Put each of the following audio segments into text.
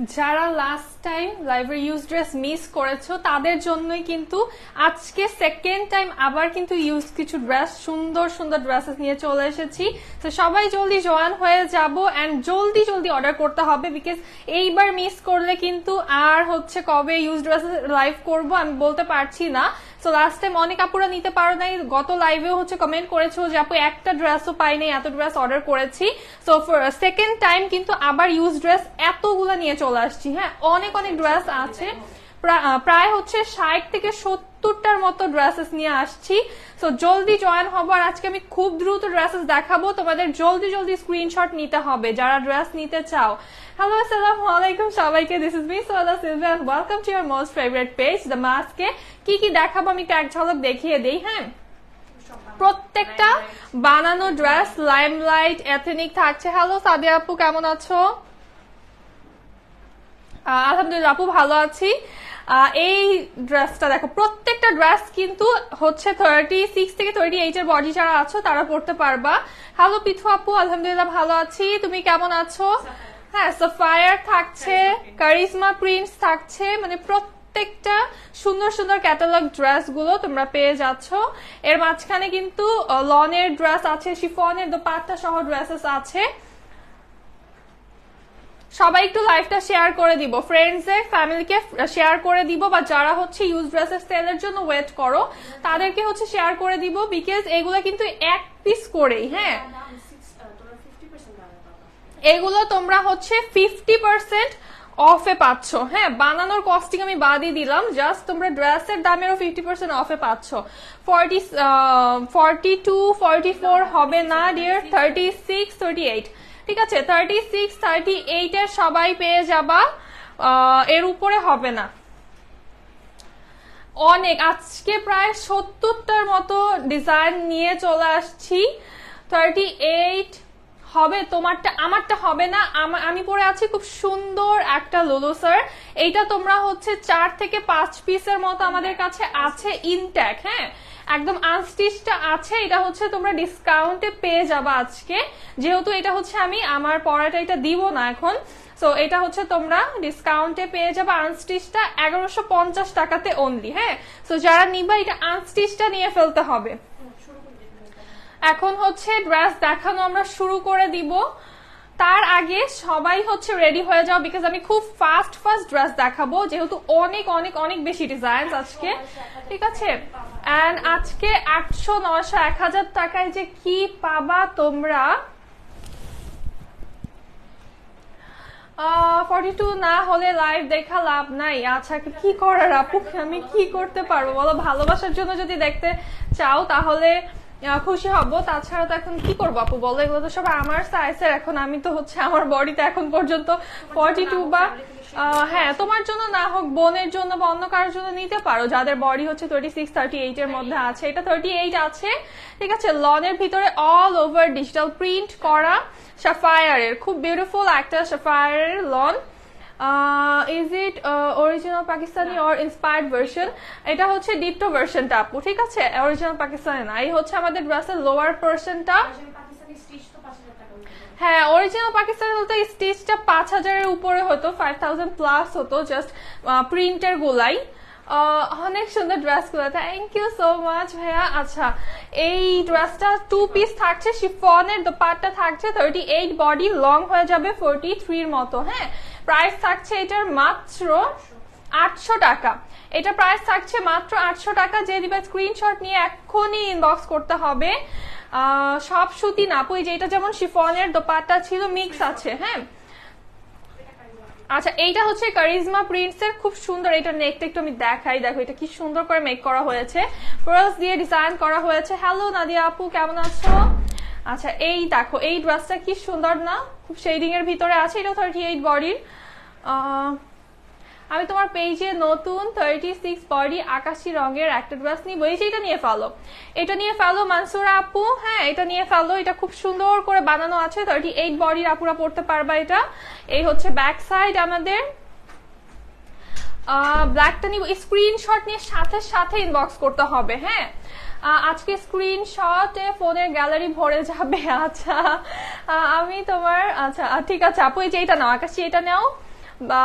যারা last time লাইভের use dress miss করেছো তাদের জন্যই কিন্তু আজকে সেকেন্ড টাইম আবার কিন্তু ইউজ কিছু ড্রেস সুন্দর সুন্দর ড্রেসেস নিয়ে চলে এসেছি। তো সবাই জলদি জয়েন হয়ে যাব এন্ড জলদি জলদি অর্ডার করতে হবে, বিকজ এইবার মিস করলে কিন্তু আর হচ্ছে কবে ইউজ ড্রেস লাইভ করব আমি বলতে পারছি না। সো লাস্ট টাইম অনেক আপুরা নিতে পারো নাই, গত লাইভেও হচ্ছে কমেন্ট করেছো যে আপু একটা ড্রেসও পাই নাই, এত ড্রেস অর্ডার করেছি। সো সেকেন্ড টাইম কিন্তু আবার ইউজ ড্রেস এতগুলা নিয়ে চলে আসছি। হ্যাঁ, অনেক অনেক ড্রেস আছে, প্রায় হচ্ছে 60 থেকে 70টার মতো ড্রেসেস নিয়ে আসছি। সো জলদি জয়েন হবো, আর আজকে আমি খুব দ্রুত ড্রেসেস দেখাবো, তোমাদের জলদি জলদি স্ক্রিনশট নিতে হবে যারা ড্রেস নিতে চাও। হ্যালো, আসসালামু আলাইকুম সবাইকে, this is me Swada Silva and welcome to your most favourite page the মাস্কে। কি কি দেখাবো আমি এক ঝলক দেখিয়ে দেই। হ্যাঁ, প্রত্যেকটা বানানো ড্রেস লাইমলাইট এথনিক থাকছে। হ্যালো সাদিয়া আপু, কেমন আছো? আলহামদুলিল্লাহ আপু, ভালো আছি। এই ড্রেসটা দেখো, প্রত্যেকটা ড্রেস কিন্তু হচ্ছে 36 থেকে 38 এর বডি যারা আছো তারা পড়তে পারবা। হ্যালো পিথু আপু, আলহামদুলিল্লাহ ভালো আছি, তুমি কেমন আছো? হ্যাঁ, সাফায়ার থাকছে, কারিজমা প্রিন্টস থাকছে, মানে প্রত্যেকটা সুন্দর সুন্দর ক্যাটালগ ড্রেস গুলো তোমরা পেয়ে যাচ্ছ। এর মাঝখানে কিন্তু লনের ড্রেস আছে, শিফনের দোপাট্টা সহ ড্রেসেস আছে। সবাই একটু লাইভটা শেয়ার করে দিব, ফ্রেন্ডসদের ফ্যামিলিকে শেয়ার করে দিব, বা যারা হচ্ছে ইউজ ড্রেসের সেলের জন্য ওয়েট করো তাদেরকে হচ্ছে শেয়ার করে দিব, বিকজ এগুলো কিন্তু এক পিস করেই। হ্যাঁ, এগুলো তোমরা হচ্ছে 50% অফে পাচ্ছ। হ্যাঁ, বানানোর কস্টিং আমি বাদই দিলাম, জাস্ট তোমরা ড্রেসের দামেরও 50% অফে পাচ্ছ। 42, 44 হবে না ডিয়ার, 36, 38, ঠিক আছে, 36, 38 এর সবাই পেয়ে যাবা, এর উপরে হবে না। অনেক, আজকে প্রায় 70টার মতো ডিজাইন নিয়ে চলে আসছি। 38 হবে তোমারটা, আমারটা হবে না। আমি পরে আছি খুব সুন্দর একটা লুলুসার, এইটা তোমরা হচ্ছে 4 থেকে 5 পিসের মতো আমাদের কাছে আছে ইনট্যাক। হ্যাঁ, একদম আনস্টিচটা আছে, এটা হচ্ছে তোমরা ডিসকাউন্টে পেয়ে যাবা আজকে, যেহেতু এটা হচ্ছে আমি আমার পরাটা এটা দিব না এখন। সো এটা হচ্ছে তোমরা ডিসকাউন্টে পেয়ে যাবে আনস্টিচটা 1150 টাকাতে অনলি। হ্যাঁ, সো যারা নিবা এটা আনস্টিচটা নিয়ে ফেলতে হবে। এখন হচ্ছে ড্রেস দেখানো আমরা শুরু করে দিব, তার আগে সবাই হচ্ছে রেডি হয়ে যাও, বিকজ আমি খুব ফাস্ট ড্রেস দেখাবো, যেহেতু অনেক অনেক অনেক বেশি ডিজাইন আজকে, ঠিক আছে। এন্ড আজকে 800, 900, 1000 টাকায় যে কি পাবা তোমরা। 42 না হলে লাইভ দেখা লাভ নাই। আচ্ছা, কি করার আপু, আমি কি করতে পারবো বলো? ভালোবাসার জন্য যদি দেখতে চাও তাহলে খুশি হব, তাছাড়া তো এখন কি করবো আপু বলো? এগুলো তো সব আমার সাইজের, এখন আমি তো হচ্ছে আমার বডিতে এখন পর্যন্ত 42 বা হ্যাঁ, তোমার জন্য না হোক, বোনের জন্য বা অন্য কারোর জন্য নিতে পারো যাদের বডি হচ্ছে 36, 38 এর মধ্যে আছে। এটা 38 আছে, ঠিক আছে। লনের ভিতরে অল ওভার ডিজিটাল প্রিন্ট করা, সাফায়ারের খুব বিউটিফুল একটা সাফায়ারের lawn. Is it original Pakistani or inspired version? এটা হচ্ছে ডিপটো ভার্সনটা আপু, ঠিক আছে, অরিজিনাল পাকিস্তানি না। এই হচ্ছে আমাদের ড্রেসের লোয়ার পোর্শনটা। হ্যাঁ, অরিজিনাল পাকিস্তানি বলতে স্টিচটা 5000 এর উপরে হতো, 5000 প্লাস হতো, জাস্ট প্রিন্টের গুলাই। অনেক সুন্দর ড্রেস গুলো, থ্যাংক ইউ সো মাচ ভাইয়া। আচ্ছা, এই ড্রেসটা 2 পিস থাকছে, শিফনের দোপাট্টা থাকছে, 38 বডি, লং হয়ে যাবে 43 এর মতো। হ্যাঁ, প্রাইস থাকছে এটার মাত্র 800 টাকা। এটা প্রাইস থাকছে মাত্র 800 টাকা। যে দিবা স্ক্রিনশট নিয়ে এখনই ইনবক্স করতে হবে। সব সুতি না আপু, যে এটা যেমন শিফনের দোপাট্টা ছিল, মিক্স আছে। হ্যাঁ, আচ্ছা, এইটা হচ্ছে কারিজমা প্রিন্টস এর, খুব সুন্দর। এটা নেকটা একটু আমি দেখাই, দেখো এটা কি সুন্দর করে মেক করা হয়েছে, পার্লস দিয়ে ডিজাইন করা হয়েছে। হ্যালো নাদিয়া আপু, কেমন আছো? আচ্ছা, এই দেখো এই ড্রেসটা কি সুন্দর না, খুব শেডিং এর ভিতরে আছে। এটা 38 বডির। আমি তোমার পেজে নতুন 36 বডি আকাশি রঙের একটা ড্রেস নিবো, এটা নিয়ে ফেলো, এটা নিয়ে ফেলো মানসুরা আপু। হ্যাঁ, এটা নিয়ে ফেলো, এটা খুব সুন্দর করে বানানো আছে, 38 বডির আপুরা পড়তে পারবা এটা। এই হচ্ছে ব্যাক সাইড আমাদের। ব্ল্যাকটা নিব, স্ক্রিনশট নিয়ে সাথে সাথে ইনবক্স করতে হবে। হ্যাঁ, আজকে স্ক্রিনশটে ফোনের গ্যালারি ভরে যাবে। আচ্ছা, আমি তোমার, আচ্ছা ঠিক আছে আপু, এই যে এটা নাও আকাশি, এটা নাও, বা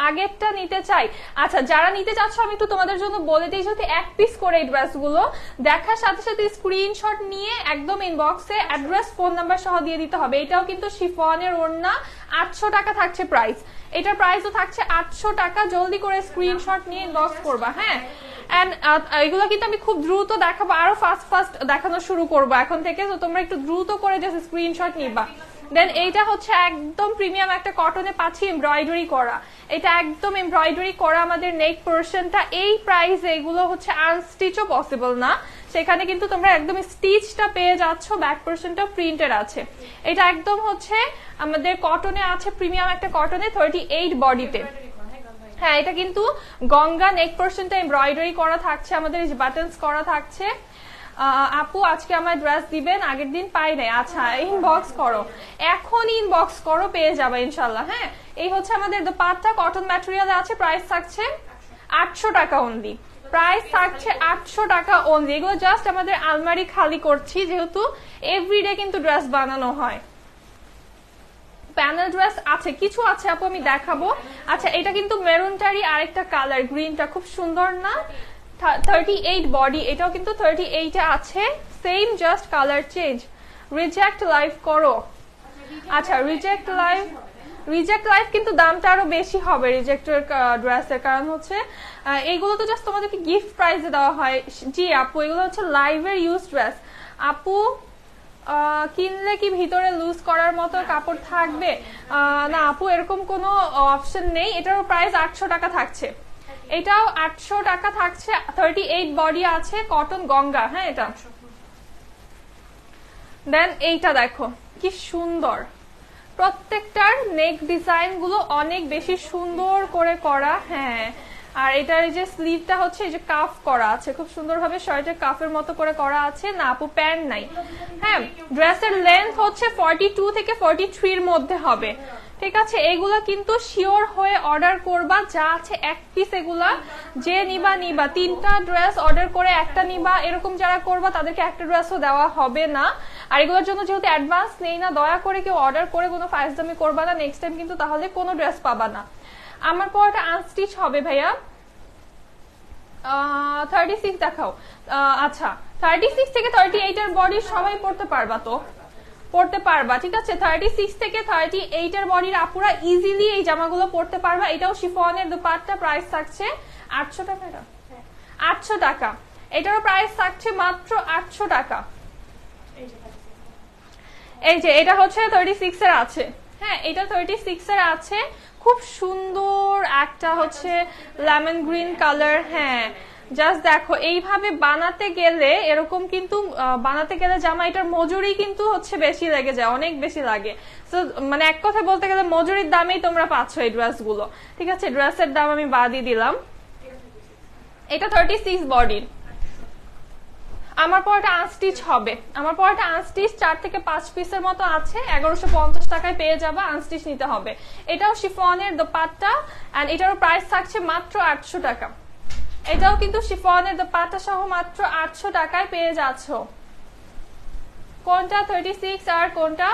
আগেরটা নিতে চাই। আচ্ছা, যারা নিতে চাচ্ছ আমি একটু তোমাদের জন্য বলে দিই, যেহেতু এক পিস করে এই ড্রেসগুলো দেখার সাথে সাথে স্ক্রিনশট নিয়ে একদম ইনবক্সে অ্যাড্রেস ফোন নাম্বার সহ দিয়ে দিতে হবে। এটাও কিন্তু শিফনের ওড়না, 800 টাকা থাকছে প্রাইস। এটার প্রাইসও থাকছে 800 টাকা। জলদি করে স্ক্রিনশট নিয়ে ইনবক্স করবা। হ্যাঁ, এন্ড এগুলো কিন্তু আমি খুব দ্রুত দেখাবো, আরো ফাস্ট দেখানো শুরু করবো এখন থেকে। তো তোমরা একটু দ্রুত করে জাস্ট স্ক্রিনশট নিবা। দেন এইটা হচ্ছে একদম প্রিমিয়াম একটা কটনে পাচ্ছি এমব্রয়ডারি করা। এটা একদম এমব্রয়ডারি করা আমাদের নেক পোর্শনটা। এই প্রাইসে এগুলো হচ্ছে আনস্টিচও পসিবল না, সেখানে কিন্তু তোমরা একদম স্টিচটা পেয়ে যাচ্ছ, ব্যাক পোর্শনটা প্রিন্টেড আছে। এটা একদম হচ্ছে আমাদের কটনে আছে, প্রিমিয়াম একটা কটনে 38 বডিতে। হ্যাঁ, এটা কিন্তু গঙ্গা নেক পোর্শনটা এমব্রয়ডারি করা থাকছে, আমাদের এই যে বাটনস করা থাকছে। আপু আজকে আমার ড্রেস দিবেন, আগের দিন পাই নাই। আচ্ছা, ইনবক্স করো, এখন ইনবক্স করো, পেয়ে যাবে ইনশাল্লাহ। হ্যাঁ, এই হচ্ছে আমাদের দোপাট্টা, কটন ম্যাটেরিয়ালে আছে, প্রাইস থাকছে 800 টাকা অনলি। প্রাইস থাকছে 800 টাকা অনলি। এগুলো জাস্ট আমাদের আলমারি খালি করছি, যেহেতু এভরিডে কিন্তু ড্রেস বানানো হয়। প্যানেল ড্রেস আছে, কিছু আছে আপু, আমি দেখাবো। আচ্ছা, এটা কিন্তু মেরুনটারই আরেকটা কালার, গ্রিনটা খুব সুন্দর না? 38 বডি, এটাও কিন্তু 38 এ আছে, same just colour change. Reject live করো। আচ্ছা, রিজেক্ট লাইভ কিন্তু দামটা আরো বেশি হবে রিজেক্টের ড্রেসের, কারণ হচ্ছে এইগুলো তো জাস্ট তোমাদেরকে গিফট প্রাইসে দেওয়া হয়। জি আপু, এগুলো হচ্ছে লাইভের ইউজ ড্রেস। আপু কিনলে কি ভিতরে লুজ করার মতো কাপড় থাকবে? না আপু, এরকম কোনো অপশন নেই। এটারও প্রাইস 800 টাকা থাকছে। এটাও 800 টাকা থাকছে, 38 বডি আছে, কটন গঙ্গা। হ্যাঁ, এটা দেন এইটা দেখো কি সুন্দর, প্রত্যেকটার নেক ডিজাইন গুলো অনেক বেশি সুন্দর করে করা। হ্যাঁ, আর এটার এই যে স্লিভটা হচ্ছে এই যে কাফ করা আছে, খুব সুন্দরভাবে শার্টের কাফের মতো করে করা আছে। না আপু, প্যান্ট নাই। হ্যাঁ, ড্রেসের লেন্থ হচ্ছে 42 থেকে 43 এর মধ্যে হবে। ঠিক আছে, এগুলা কিন্তু শিওর হয়ে অর্ডার করবা, যা আছে এক পিস। এগুলা যে নিবা 3টা ড্রেস অর্ডার করে একটা নিবা, এরকম যারা করবা তাদেরকে একটা ড্রেসও দেওয়া হবে না। আর এগুলোর জন্য যেহেতু অ্যাডভান্স নেই না, দয়া করে কেউ অর্ডার করে কোনো ফাইজলামি করবা না, নেক্সট টাইম কিন্তু তাহলে কোনো ড্রেস পাবা না। আমার পরটা আনস্টিচ হবে ভাইয়া। 36 দেখাও। আচ্ছা, 36 থেকে 38 এর বডি সবাই পড়তে পারবা তো? পড়তে পারবা, ঠিক আছে। 36 থেকে 38 এর বডির আপুরা ইজিলি এই জামাগুলো পড়তে পারবা। এটাও শিফনের দোপাট্টা, প্রাইস থাকছে 800 টাকা। 800 টাকা। এটারও প্রাইস থাকছে মাত্র 800 টাকা। এই যে এটা হচ্ছে 36 এর আছে। হ্যাঁ, এটা 36 এর আছে, খুব সুন্দর একটা হচ্ছে লেমন গ্রিন কালার। হ্যাঁ, জাস্ট দেখো, এইভাবে বানাতে গেলে এরকম কিন্তু বানাতে গেলে জামা এটার মজুরি কিন্তু হচ্ছে বেশি লেগে যায়, অনেক বেশি লাগে। তো মানে এক কথা বলতে গেলে মজুরির দামেই তোমরা পাচ্ছ এই ড্রেস গুলো। ঠিক আছে, ড্রেসের দাম আমি বাদই দিলাম। এটা 36 বডির। আমার পরটা আনস্টিচ হবে। আমার পরটা আনস্টিচ 4 থেকে 5 পিসের মতো আছে, 1150 টাকায় পেয়ে যাবা। আনস্টিচ নিতে হবে। এটাও শিফনের দোপাট্টা, এন্ড এটারও প্রাইস থাকছে মাত্র 800 টাকা। এটাও কিন্তু শিফনের দোপাট্টা সহ মাত্র 800 টাকায় পেয়ে যাচ্ছ। কোনটা 36 আর কোনটা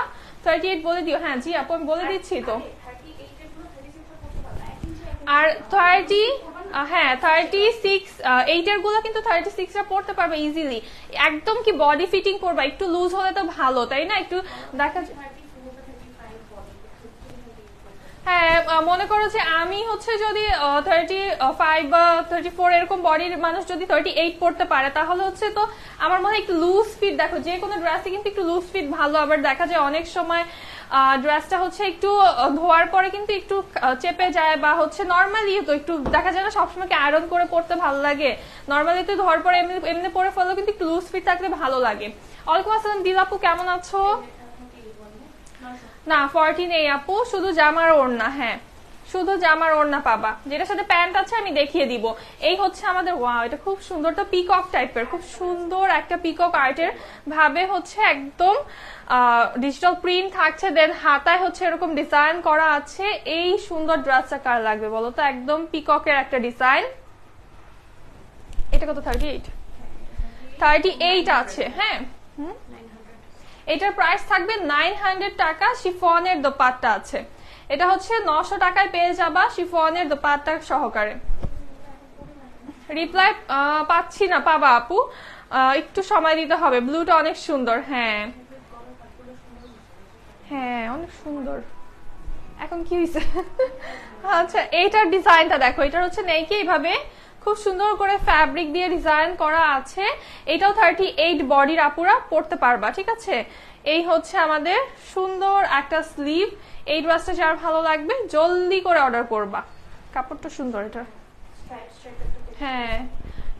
38 বলে দিও। হ্যাঁ জি আপু, আমি বলে দিচ্ছি তো। আর 30, হ্যাঁ 36 8 এর গুলো কিন্তু 36 টা পড়তে পারবে ইজিলি। একদম কি বডি ফিটিং করবা, একটু লুজ হলে তো ভালো, তাই না? একটু দেখা, হ্যাঁ মনে করো যে আমি হচ্ছে যদি 35 বা 34 এরকম বডির মানুষ যদি 38 পড়তে পারে, তাহলে হচ্ছে তো আমার মনে হয় একটু লুজ ফিট। দেখো, যে কোনো ড্রেসে কিন্তু একটু লুজ ফিট ভালো। আবার দেখা যায় অনেক সময় ড্রেসটা হচ্ছে একটু ধোয়ার পরে কিন্তু একটু চেপে যায়, বা হচ্ছে নর্মালি তো একটু দেখা যায় না সবসময় আয়রন করে পড়তে ভালো লাগে। নর্মালি তো ধোয়ার পরে এমনি পরে ফেলো, কিন্তু একটু লুজ ফিট থাকলে ভালো লাগে। ওয়ালাইকুম আসসালাম দিলাপু, কেমন আছো? না 40 নেই আপু, শুধু জামার ওড়না। হ্যাঁ, শুধু জামার ওড়না পাবা, যেটার সাথে প্যান্ট আছে আমি দেখিয়ে দিব। এই হচ্ছে আমাদের, ওয়াও এটা খুব সুন্দর, তো পিকক টাইপের, খুব সুন্দর একটা পিকক আর্টের ভাবে হচ্ছে একদম ডিজিটাল প্রিন্ট থাকছে। দেন হাতায় হচ্ছে এরকম ডিজাইন করা আছে। এই সুন্দর ড্রেসটা কার লাগবে বলো তো? একদম পিককের একটা ডিজাইন। এটা কত? 38 আছে। হ্যাঁ, এটার প্রাইস থাকবে 900 টাকা। শিফনের দোপাট্টা আছে। এটা হচ্ছে 900 টাকায় পেয়ে যাবা শিফনের দোপাট্টা সহকারে। রিপ্লাই পাচ্ছি না, পাবা আপু, একটু সময় দিতে হবে। ব্লুটা অনেক সুন্দর, হ্যাঁ হ্যাঁ অনেক সুন্দর। এখন কি হয়েছে? আচ্ছা এইটার ডিজাইনটা দেখো, এটার হচ্ছে নেইকে এইভাবে খুব সুন্দর করে ফ্যাব্রিক দিয়ে ডিজাইন করা আছে। এটাও 38 বডির আপুরা পরতে পারবা, ঠিক আছে। এই হচ্ছে আমাদের সুন্দর একটা স্লিভ। এই ড্রেসটা যার ভালো লাগবে জলদি করে অর্ডার করবা, কাপড়টা সুন্দর এটা। হ্যাঁ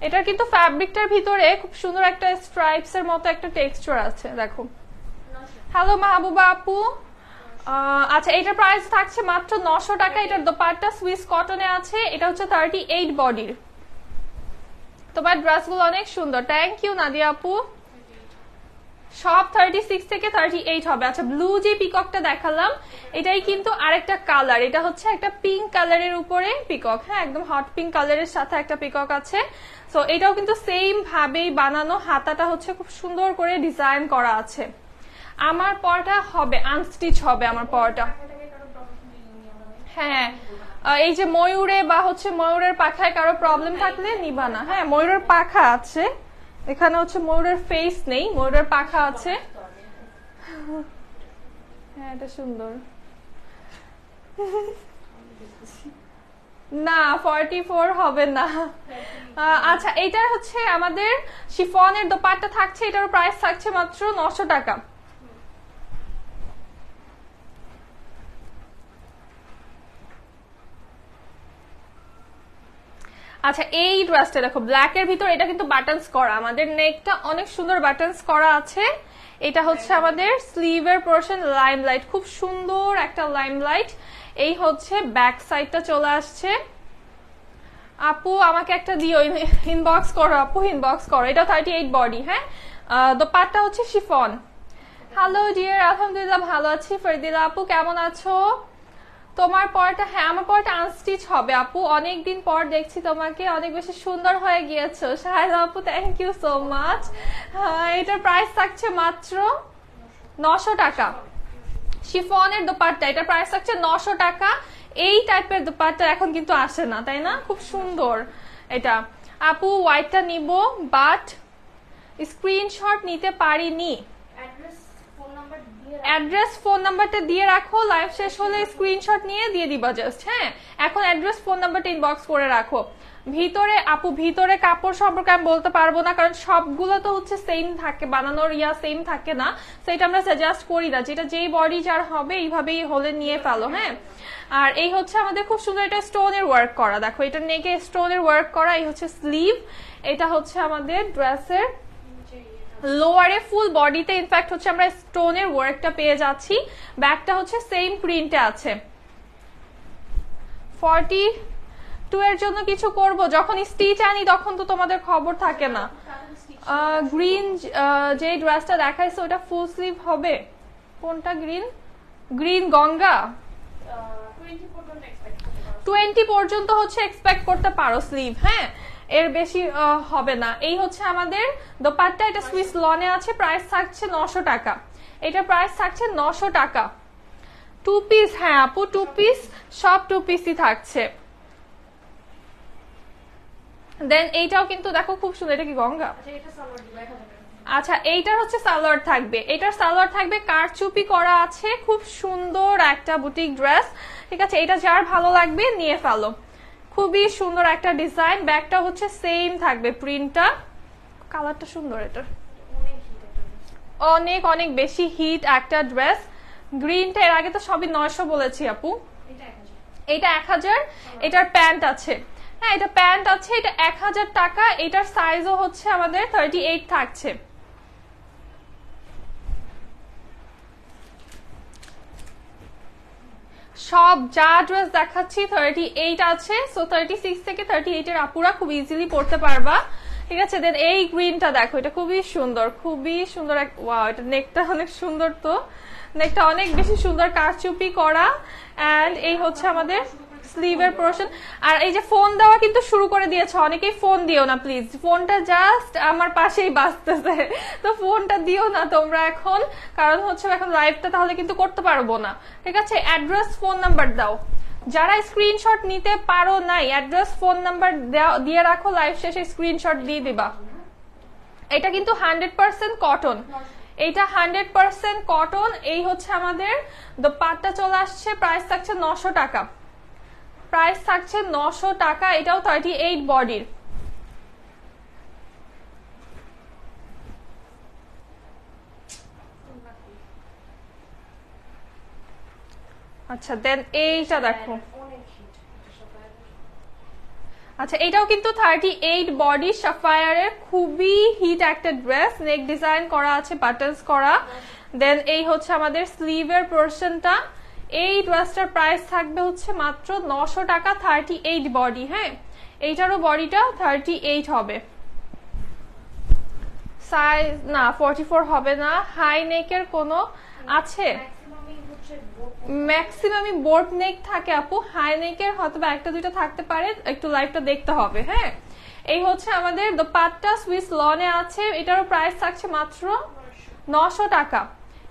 এটার কিন্তু ফ্যাব্রিকটার ভিতরে খুব সুন্দর একটা স্ট্রাইপস এর মতো একটা টেক্সচার আছে, দেখো। হ্যালো মাহবুবা আপু, আচ্ছা এটার প্রাইস থাকছে মাত্র 900 টাকা। এটার দোপাট্টা সুইস কটনে আছে, এটা হচ্ছে 38 বডির। তোমার ড্রেসগুলো অনেক সুন্দর, থ্যাংক ইউ নাদিয়া আপু। সব 36 থেকে 38 হবে। আচ্ছা ব্লু যে পিককটা দেখালাম এটাই কিন্তু আরেকটা কালার, এটা হচ্ছে একটা পিঙ্ক কালারের উপরে পিকক, হ্যাঁ একদম হট পিঙ্ক কালারের সাথে একটা পিকক আছে। সো এটাও কিন্তু সেম ভাবেই বানানো, হাতাটা হচ্ছে খুব সুন্দর করে ডিজাইন করা আছে। আমার পরটা হবে আনস্টিচ হবে আমার পরটা। হ্যাঁ এই যে ময়ূরে বা হচ্ছে ময়ূরের পাখায় কারো প্রবলেম থাকলে নিবা না। হ্যাঁ ময়ূরের পাখা আছে, এখানে হচ্ছে ময়ূরের ফেস নেই, ময়ূরের পাখা আছে। হ্যাঁ এটা সুন্দর না, 44 হবে না। আচ্ছা এইটার হচ্ছে আমাদের শিফনের দোপাট্টা থাকছে, এটার প্রাইস থাকছে মাত্র 900 টাকা। আচ্ছা এই ড্রেসটা দেখো ব্ল্যাক এর ভিতর, এটা কিন্তু বাটনস করা, আমাদের নেকটা অনেক সুন্দর বাটনস করা আছে। এটা হচ্ছে আমাদের স্লিভের পোরশন লাইমলাইট, খুব সুন্দর একটা লাইমলাইট। এই হচ্ছে ব্যাক সাইডটা চলে আসছে। আপু আমাকে একটা দিও, ইনবক্স করো আপু, ইনবক্স করো। এটা 38 বডি, হ্যাঁ দোপাট্টা হচ্ছে শিফন। হ্যালো ডিয়ার, আলহামদুলিল্লাহ ভালো আছি। ফরিদিলা আপু কেমন আছো? তোমার পরটা, হ্যাঁ আমার পরটা আনস্টিচ হবে আপু, অনেকদিন পর দেখছি তোমাকে, অনেক বেশি সুন্দর হয়ে গিয়েছো। শাহেদা আপু থ্যাংক ইউ সো মাচ। এটার প্রাইস থাকছে মাত্র 900 টাকা। শিফনের দোপাট্টা, এটার প্রাইস থাকছে 900 টাকা। এই টাইপের দোপাট্টা এখন কিন্তু আসে না, তাই না? খুব সুন্দর এটা। আপু হোয়াইটটা নিব, বাট স্ক্রিনশট নিতে পারিনি। অ্যাড্রেস ফোন নাম্বারটা দিয়ে রাখো, লাইভ শেষ হলে স্ক্রিনশট নিয়ে দিয়ে দিবা জাস্ট। হ্যাঁ এখন অ্যাড্রেস ফোন নাম্বারটা ইনবক্স করে রাখো। ভিতরে আপু ভিতরে কাপড় সম্পর্কে আমি বলতে পারবো না, কারণ সবগুলো তো হচ্ছে সেম থাকে, বানানোর সেম থাকে না, সেটা আমরা সাজেস্ট করি না। যেটা যেই বডি যার হবে এইভাবেই হলে নিয়ে ফেলো। হ্যাঁ আর এই হচ্ছে আমাদের খুব সুন্দর এটা স্টোনের ওয়ার্ক করা, দেখো এটা নেকে স্টোনের ওয়ার্ক করা। এই হচ্ছে স্লিভ, এটা হচ্ছে আমাদের ড্রেসের লোয়ারে ফুল বডিতে ইনফ্যাক্ট হচ্ছে আমরা স্টোনের ওয়ার্কটা পেয়ে যাচ্ছি। ব্যাকটা হচ্ছে সেম প্রিন্টে আছে। 42 এর জন্য কিছু করব, যখন স্টিচ আনি তখন তো তোমাদের খবর থাকে না। গ্রিন যে ড্রেসটা দেখাইছে ওটা ফুল স্লিভ হবে, কোনটা? গ্রিন, গ্রিন গঙ্গা 20 পর্যন্ত হচ্ছে এক্সপেক্ট করতে পারো স্লিভ। হ্যাঁ এর বেশি হবে না। এই হচ্ছে আমাদের দোপাট্টা, এটা সুইস লনে আছে, প্রাইস থাকছে 900 টাকা। এটা প্রাইস থাকছে 900 টাকা। টু পিস, হ্যাঁ আপু টু পিস, সব টু পিসই থাকছে। দেন এইটাও কিন্তু দেখো খুব সুন্দর, এটা কি গঙ্গা? আচ্ছা এইটার হচ্ছে সালোয়ার থাকবে, এটার সালোয়ার থাকবে কারচুপি করা আছে, খুব সুন্দর একটা বুটিক ড্রেস, ঠিক আছে। এটা যার ভালো লাগবে নিয়ে ফেলো, খুবই সুন্দর একটা ডিজাইন। ব্যাকটা হচ্ছে সেম থাকবে প্রিন্টটা, কালারটা সুন্দর, এটা অনেক অনেক বেশি হিট একটা ড্রেস। গ্রিনটা এর আগে তো সবই 900 বলেছি আপু, এটা 1000। এটার প্যান্ট আছে, হ্যাঁ এটা প্যান্ট আছে, এটা 1000 টাকা। এটার সাইজও হচ্ছে আমাদের 38 থাকছে। সব যা ড্রেস দেখাচ্ছি 38 আছে, সো 36 থেকে 38 এর আপুরা খুব ইজিলি পড়তে পারবা, ঠিক আছে। দেন এই গ্রিনটা দেখো, এটা খুবই সুন্দর, খুবই সুন্দর। ওয়াও এটা নেকটা অনেক সুন্দর, তো নেকটা অনেক বেশি সুন্দর, কারচুপি করা। এন্ড এই হচ্ছে আমাদের স্লিভের পোর্শন। আর এই যে ফোন দেওয়া কিন্তু শুরু করে দিয়েছে, অনেকেই ফোন দিও না প্লিজ, ফোনটা জাস্ট আমার পাশেই বাজতেছে, তো ফোনটা দিও না তোমরা এখন, কারণ হচ্ছে এখন লাইভটা তাহলে কিন্তু করতে পারবো না। ঠিক আছে, অ্যাড্রেস ফোন নাম্বার দাও, যারা স্ক্রিনশট নিতে পারো নাই অ্যাড্রেস ফোন নাম্বার দিয়ে রাখো, লাইভ শেষে স্ক্রিনশট দিয়ে দিবা। এটা কিন্তু 100% কটন, এইটা 100% কটন। এই হচ্ছে আমাদের দোপাট্টা চলে আসছে, প্রাইস থাকছে 900 টাকা, প্রাইস থাকছে 900 টাকা। এটাও 38 বডির। আচ্ছা দেন এইটা দেখো, আচ্ছা এটাও কিন্তু 38 বডি সাফায়ারের, খুবই হিট একটা ড্রেস, নেক ডিজাইন করা আছে, বাটনস করা। দেন এই হচ্ছে আমাদের স্লিভের পোর্শনটা। এই ড্রেসটার প্রাইস থাকবে হচ্ছে মাত্র 900 টাকা, 38 বডি। হ্যাঁ, এইটারও বডিটা 38 হবে। সাইজ না 44 হবে না, হাই নেকের কোনো আছে, ম্যাক্সিমামই বোট নেক থাকে আপু, হাই নেকের হয়তো একটা দুইটা থাকতে পারে, একটু লাইভটা দেখতে হবে। হ্যাঁ, এই হচ্ছে আমাদের দোপাট্টা, সুইস লনে আছে, এটারও প্রাইস থাকছে মাত্র 900 টাকা,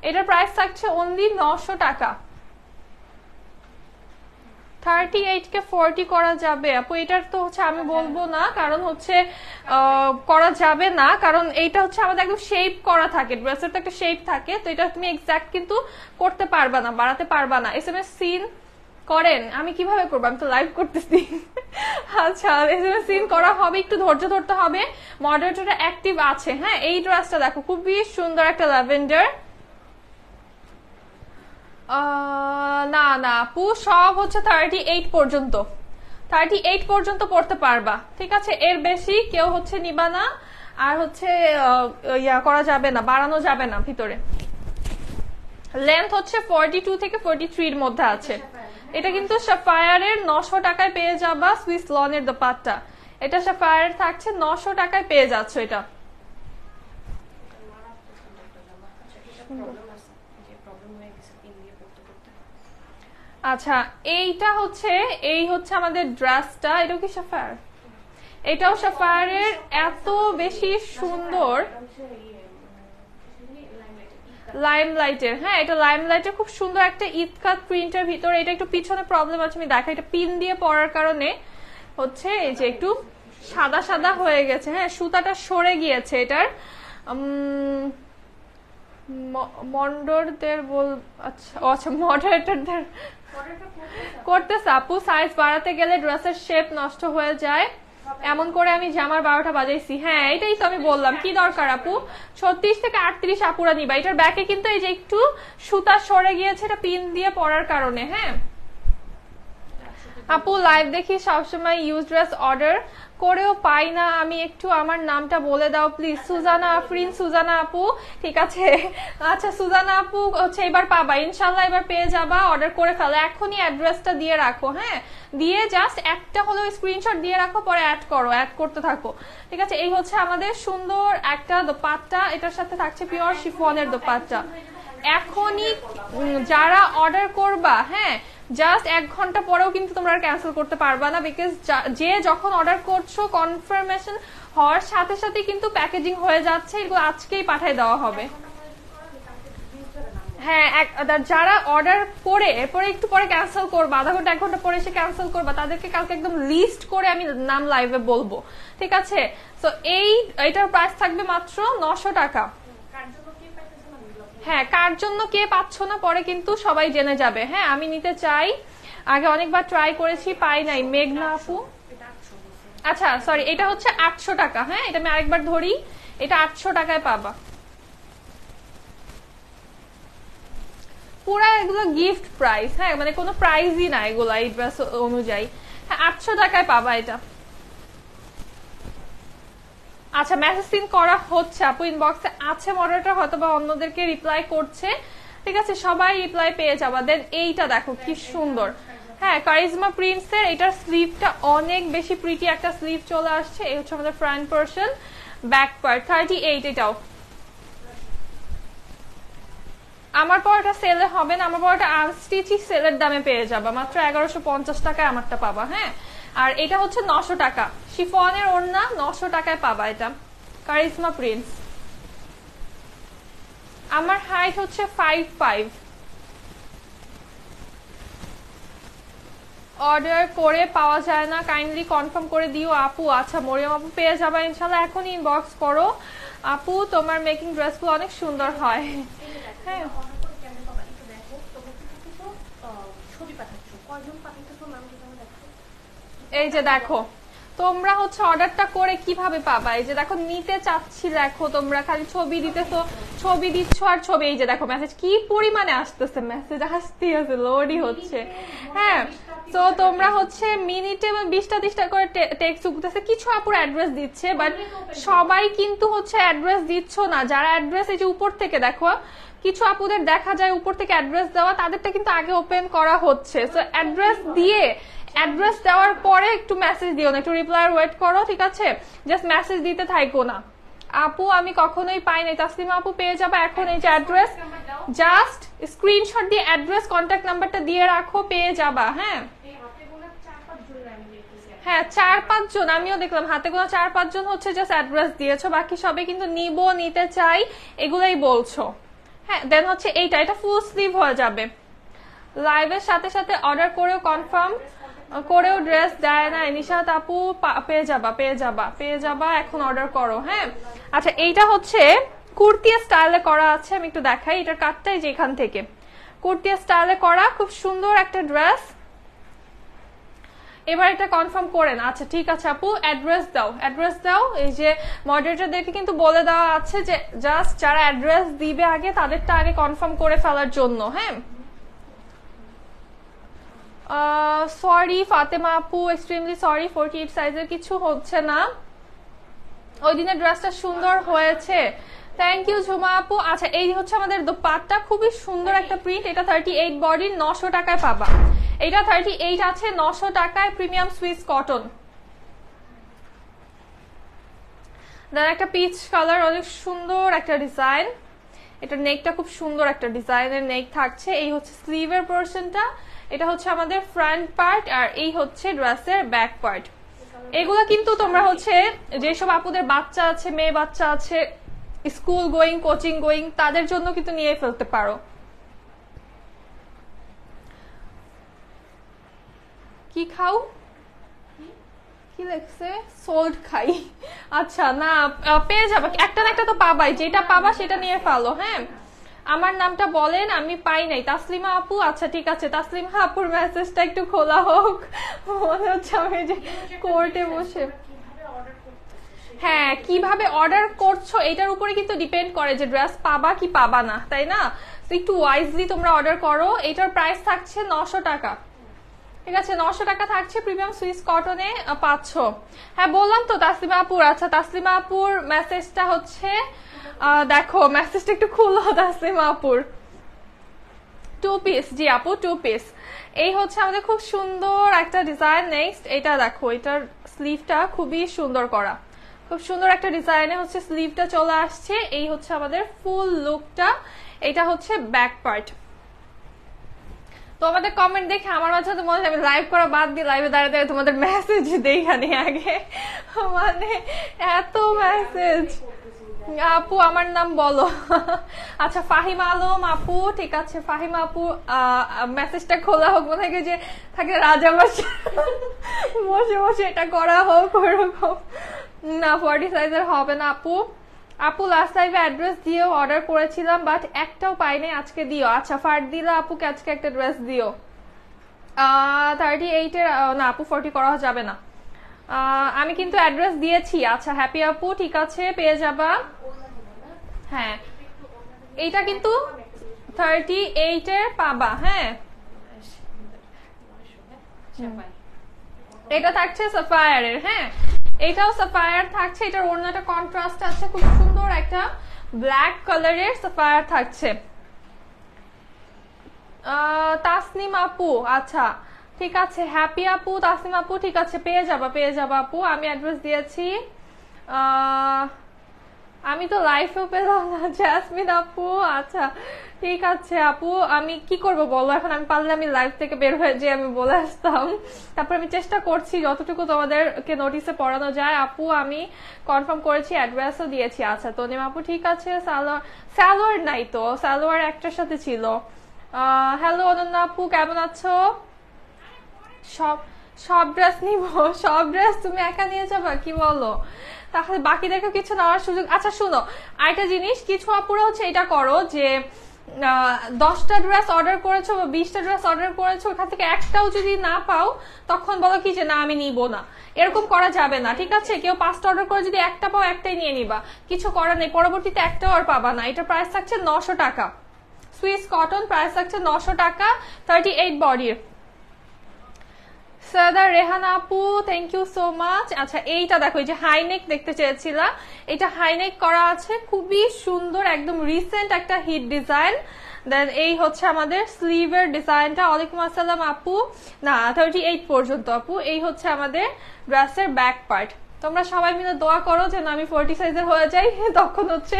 এটার প্রাইস থাকছে অনলি 900 টাকা। 38 কে 40 করা যাবে আপু? এটার তো হচ্ছে আমি বলবো না, কারণ হচ্ছে করা যাবে না, কারণ এইটা হচ্ছে আমাদের একদম শেপ করা থাকে, ড্রেসের তো একটা শেপ থাকে, তো এটা তুমি এক্সাক্ট কিন্তু করতে পারবা না, বাড়াতে পারবা না। এসএমএস সিন করেন, আমি কিভাবে করবো, আমি তো লাইভ করতেছি। আচ্ছা, এসএমএস সিন করা হবে, একটু ধৈর্য ধরতে হবে, মডারেটরটা অ্যাক্টিভ আছে। হ্যাঁ, এই ড্রেসটা দেখো, খুবই সুন্দর একটা ল্যাভেন্ডার। না না আপু, সব হচ্ছে 38 পর্যন্ত, 38 পর্যন্ত পড়তে পারবা। ঠিক আছে, এর বেশি কেউ হচ্ছে নিবা না, আর হচ্ছে ইয়া করা যাবে না, বাড়ানো যাবে না ভিতরে। লেন্থ হচ্ছে 42 থেকে 43 এর মধ্যে আছে। এটা কিন্তু সাফায়ারের 900 টাকায় পেয়ে যাবা, সুইস লনের দোপাট্টা। এটা সাফায়ারের থাকছে 900 টাকায় পেয়ে যাচ্ছ এটা। আচ্ছা, এইটা হচ্ছে, এই হচ্ছে আমাদের ড্রেসটা, এটাও কি সাফায়ার? এটাও সাফায়ারের, এত বেশি সুন্দর, লাইমলাইটের। হ্যাঁ, এটা লাইমলাইটের, খুব সুন্দর একটা ইতকাত প্রিন্টের ভিতরে। এটা একটু পিছনে প্রবলেম আছে, আমি দেখাই, এটা পিন দিয়ে পরার কারণে হচ্ছে এই যে একটু সাদা সাদা হয়ে গেছে। হ্যাঁ, সুতাটা সরে গিয়েছে এটার। মন্ডরদের বল, আচ্ছা আচ্ছা, মডারেটরদের করতেছে আপু, সাইজ বাড়াতে গেলে ড্রেসের শেপ নষ্ট হয়ে যায়, এমন করে আমি জামার 12টা বাজাইছি। হ্যাঁ, এটাই তো আমি বললাম, কি দরকার আপু, 36 থেকে 38 আপুরা নিবা। এটার ব্যাকে কিন্তু এই যে একটু সুতা সরে গিয়েছে, এটা পিন দিয়ে পরার কারণে। হ্যাঁ আপু, লাইভ দেখি সবসময় ইউজ ড্রেস অর্ডার করেও পাই না, আমি একটু আমার নামটা বলে দাও প্লিজ। সুজানা আফরিন, সুজানা আপু, ঠিক আছে। আচ্ছা সুজানা আপু হচ্ছে এবার পাবা ইনশাল্লাহ, এবার পেয়ে যাবা, অর্ডার করে ফেলো, এখনই অ্যাড্রেসটা দিয়ে রাখো। হ্যাঁ, দিয়ে জাস্ট একটা হলেও স্ক্রিনশট দিয়ে রাখো, পরে অ্যাড করো, অ্যাড করতে থাকো। ঠিক আছে, এই হচ্ছে আমাদের সুন্দর একটা দোপাট্টা, এটার সাথে থাকছে পিওর শিফনের দোপাট্টা। এখনই যারা অর্ডার করবা, হ্যাঁ জাস্ট 1 ঘন্টা পরেও কিন্তু তোমরা ক্যান্সেল করতে পারবা না, বিকজ যে যখন অর্ডার করছো কনফার্মেশন হওয়ার সাথে সাথে কিন্তু প্যাকেজিং হয়ে যাচ্ছে, এগুলো আজকেই পাঠিয়ে দেওয়া হবে। হ্যাঁ, যারা অর্ডার করে এরপরে একটু পরে ক্যান্সেল করবা, আধা ঘন্টা 1 ঘন্টা পরে এসে ক্যান্সেল করবা, তাদেরকে কালকে একদম লিস্ট করে আমি নাম লাইভে বলবো। ঠিক আছে, তো এইটার প্রাইস থাকবে মাত্র 900 টাকা। হ্যাঁ, কার জন্য কে পাচ্ছ না পরে কিন্তু সবাই জেনে যাবে। হ্যাঁ, আমি নিতে চাই, আগে অনেকবার ট্রাই করেছি, পাই নাই। মেঘনা আপু, আচ্ছা সরি, এটা হচ্ছে 800 টাকা। হ্যাঁ, এটা আমি আরেকবার ধরি, এটা 800 টাকায় পাবা। পুরা এগুলো গিফট প্রাইস। হ্যাঁ, মানে কোনো প্রাইজই না এগুলা এই ড্রেস অনুযায়ী। হ্যাঁ, 800 টাকায় পাবা এটা। আচ্ছা, মেসেজ সিন করা হচ্ছে আপু, ইনবক্সে আছে মডারেটর, হয়তো বা অন্যদেরকে রিপ্লাই করছে। ঠিক আছে, সবাই রিপ্লাই পেয়ে যাবা। দেন এইটা দেখো কি সুন্দর। হ্যাঁ, কারিজমা প্রিন্টসের, এটার স্লিভটা অনেক বেশি প্রিটি একটা স্লিভ চলে আসছে। এই হচ্ছে আমাদের ফ্রন্ট পোর্শন, ব্যাক পার্ট 38। এটাও আমার পরটা সেলে হবে না, আমার পরটা আনস্টিচই সেলের দামে পেয়ে যাবা, মাত্র 1150 টাকায় আমারটা পাবা। হ্যাঁ, আর এটা হচ্ছে 900 টাকা, শিফনের ওড়না 900 টাকায় পাবা। এটা কারিজমা প্রিন্স। আমার হাইট হচ্ছে 5'5". অর্ডার করে পাওয়া যায় না, কাইন্ডলি কনফার্ম করে দিও আপু। আচ্ছা মরিয়ম আপু পেয়ে যাবা ইনশাল্লাহ, এখন ইনবক্স করো আপু, তোমার মেকিং ড্রেসগুলো অনেক সুন্দর হয়। হ্যাঁ এই যে দেখো তোমরা হচ্ছে অর্ডারটা করে কিভাবে পাবা, এই যে দেখো নিতে চাচ্ছি, দেখো তোমরা খালি ছবি দিতেছো, ছবি দিচ্ছ আর ছবি, এই যে দেখো মেসেজ কি পরিমাণে আসতেছে, মেসেজ আসতেই আছে, লোডই হচ্ছে। হ্যাঁ তো তোমরা হচ্ছে মিনিটে 20টা করে টেক্সট উঠতেছে, কিছু আপুর অ্যাড্রেস দিচ্ছে, বাট সবাই কিন্তু হচ্ছে অ্যাড্রেস দিচ্ছ না। যারা অ্যাড্রেস এই যে উপর থেকে দেখো, কিছু আপুদের দেখা যায় উপর থেকে অ্যাড্রেস দেওয়া, তাদেরটা কিন্তু আগে ওপেন করা হচ্ছে। সো অ্যাড্রেস দিয়ে, অ্যাড্রেস দেওয়ার পরে একটু মেসেজ দিও না, একটু রিপ্লাই ওয়েট করো, ঠিক আছে? জাস্ট মেসেজ দিতে থাকো না। আপু আমি কখনোই পাই নাই, তাসলিমা আপু পেয়ে যাবে এখন। এই যে অ্যাড্রেস, জাস্ট স্ক্রিনশট দিয়ে অ্যাড্রেস কন্ট্যাক্ট নাম্বারটা দিয়ে রাখো, পেয়ে যাবা। হ্যাঁ হ্যাঁ 4-5 জন আমিও দেখলাম, হাতে গোনা 4-5 জন হচ্ছে জাস্ট অ্যাড্রেস দিয়েছো, বাকি সবাই কিন্তু নিতে চাই এগুলাই বলছো। হ্যাঁ দেন হচ্ছে এটা ফুল স্লিভ হয়ে যাবে। লাইভের সাথে সাথে অর্ডার করেও কনফার্ম করেও ড্রেস দেয় না নিশাত আপু, পেয়ে যাবা এখন অর্ডার করো। হ্যাঁ আচ্ছা এইটা হচ্ছে কুর্তিয়া স্টাইলে করা আছে, আমি একটু দেখাই, এটার কাটটাই যে এখান থেকে কুর্তিয়া স্টাইলে করা, খুব সুন্দর একটা ড্রেস। এবার এটা কনফার্ম করে না। আচ্ছা ঠিক আছে আপু, অ্যাড্রেস দাও। এই যে মডারেটরদেরকে কিন্তু বলে দেওয়া আছে যে জাস্ট যারা অ্যাড্রেস দিবে আগে তাদেরটা আগে কনফার্ম করে ফেলার জন্য। হ্যাঁ সরি ফাতেমা আপু, এক্সট্রিমলি সরি, 48 সাইজের কিছু হচ্ছে না। ওই দিনের ড্রেসটা সুন্দর হয়েছে, থ্যাংক ইউ ঝুমা আপু। আচ্ছা এই হচ্ছে আমাদের দোপাট্টা, খুবই সুন্দর একটা প্রিন্ট, এটা 38 বডির, 900 টাকায় পাবা। এটা 38 আছে, 900 টাকায়, প্রিমিয়াম সুইস কটন। দেন একটা পিচ কালার, অনেক সুন্দর একটা ডিজাইন, এটা নেকটা খুব সুন্দর একটা ডিজাইনের নেক থাকছে। এই হচ্ছে স্লিভের পোরশনটা, এটা হচ্ছে আমাদের ফ্রন্ট পার্ট, আর এই হচ্ছে ড্রেসের ব্যাক পার্ট। এগুলা কিন্তু তোমরা হচ্ছে যেসব আপুদের বাচ্চা আছে, মেয়ে বাচ্চা আছে, স্কুল গোয়িং, কোচিং গোয়িং, তাদের জন্য কিন্তু নিয়ে ফেলতে পারো। কি খাও, কি লেখছে, সোল্ড খাই। আচ্ছা না পেয়ে যাবে, একটা না একটা তো পাবাই, যেটা পাবা সেটা নিয়ে ফেলো। হ্যাঁ আমার নামটা বলেন, আমি পাই নাই, তাসলিমা আপু। আচ্ছা ঠিক আছে, তাসলিমা আপুর মেসেজটা একটু খোলা হোক, মনে হচ্ছে আমি যে কোর্টে বসে। হ্যাঁ কিভাবে অর্ডার করছো এটার উপরে কিন্তু ডিপেন্ড করে যে ড্রেস পাবা কি পাবা না, তাই না? তো একটু ওয়াইজলি তোমরা অর্ডার করো। এটার প্রাইস থাকছে 900 টাকা, ঠিক আছে? 900 টাকা থাকছে, প্রিমিয়াম সুইস কটনে পাচ্ছ। হ্যাঁ বললাম তো তাসলিমা আপুর। আচ্ছা তাসলিমা আপুর মেসেজটা হচ্ছে, দেখো মেসেজটা একটু খুলো তাসলিমা আপুর। 2 পিস, জি আপু 2 পিস। এই হচ্ছে আমাদের খুব সুন্দর একটা ডিজাইন। নেক্সট এটা দেখো, এটার স্লিভটা খুবই সুন্দর করা, খুব সুন্দর একটা ডিজাইনে হচ্ছে স্লিভটা চলে আসছে। এই হচ্ছে আমাদের ফুল লুকটা, এটা হচ্ছে ব্যাক পার্ট। তো আমাদের কমেন্ট দেখে আমার মাঝে তো মনে হয় আমি লাইভ করা বাদ দিয়ে লাইভে দাঁড়িয়ে তোমাদের মেসেজ দেখানি আগে, মানে এত মেসেজ। আপু আমার নাম বলো। আচ্ছা ফাহিমা আলম আপু, ঠিক আছে ফাহিমা আপু মেসেজটা খোলা হোক, মনে হয় যে থাকে রাজা বসে বসে এটা করা হোক, ওরকম না। 40 সাইজের হবে না আপু। আপু লাস্ট টাইমে অ্যাড্রেস দিও, অর্ডার করেছিলাম বাট একটাও পাইনি, আজকে দিও। আচ্ছা ফারদিলা আপুকে আজকে একটা ড্রেস দিও। 38 এর না আপু, 40 করা যাবে না, আমি কিন্তু অ্যাড্রেস দিয়েছি। আচ্ছা হ্যাপি আপু, ঠিক আছে পেয়ে যাবা। হ্যাঁ এইটা কিন্তু 38 এর পাবা। হ্যাঁ এটা থাকছে সাফায়ারের। হ্যাঁ এটাও সাফায়ার থাকছে, এটার ওড়নাটা কন্ট্রাস্ট আছে, খুব সুন্দর একটা ব্ল্যাক কালারের সাফায়ার থাকছে। তাসনিম আপু, আচ্ছা ঠিক আছে হ্যাপি আপু, তাসনিম আপু ঠিক আছে পেয়ে যাবা আপু, আমি অ্যাড্রেস দিয়েছি। আমি তো লাইফেও পেলাম না জেসমিন আপু। আচ্ছা ঠিক আছে আপু, আমি কি করব বলো এখন? আমি পারলে আমি লাইভ থেকে বের হয়ে যেয়ে আমি বলে আসতাম। তারপর আমি চেষ্টা করছি যতটুকু তোমাদেরকে নোটিসে পড়ানো যায়। আপু আমি কনফার্ম করেছি, অ্যাড্রেসও দিয়েছি। আচ্ছা তনিম আপু ঠিক আছে। সালোয়ার, সালোয়ার নাই তো, সালোয়ার একটার সাথে ছিল। হ্যালো অনন্যা আপু কেমন আছো? সব সব ড্রেস নিব? সব ড্রেস তুমি একা নিয়ে যাবা কি বলো? তাহলে বাকিদেরকে কিছু নেওয়ার সুযোগ। আচ্ছা শুনো আরেকটা জিনিস, কিছু আপুরা হচ্ছে এটা করো যে 10টা ড্রেস অর্ডার করেছো বা 20টা ড্রেস অর্ডার করেছো, ওখান থেকে একটাও যদি না পাও তখন বলো কি যে না আমি নিব না। এরকম করা যাবে না, ঠিক আছে? কেউ 5টা অর্ডার করে যদি একটা পাও একটাই নিয়ে নিবা, কিছু করার নেই, পরবর্তীতে একটাও আর পাবা না। এটা প্রাইস থাকছে 900 টাকা, সুইস কটন, প্রাইস থাকছে 900 টাকা, 38 বডির। সৈয়দা রেহানা আপু থ্যাংক ইউ সো মাচ। আচ্ছা এইটা দেখো, এই যে হাইনেক দেখতে চেয়েছিলা, এটা হাইনেক করা আছে, খুবই সুন্দর, একদম রিসেন্ট একটা হিট ডিজাইন। দেন এই হচ্ছে আমাদের স্লিভের ডিজাইনটা। ওয়ালাইকুম আসসালাম আপু, না 38 পর্যন্ত আপু। এই হচ্ছে আমাদের ড্রেসের ব্যাক পার্ট। তোমরা সবাই মিলে দোয়া করো যেন আমি 40 সাইজের হয়ে যাই, তখন হচ্ছে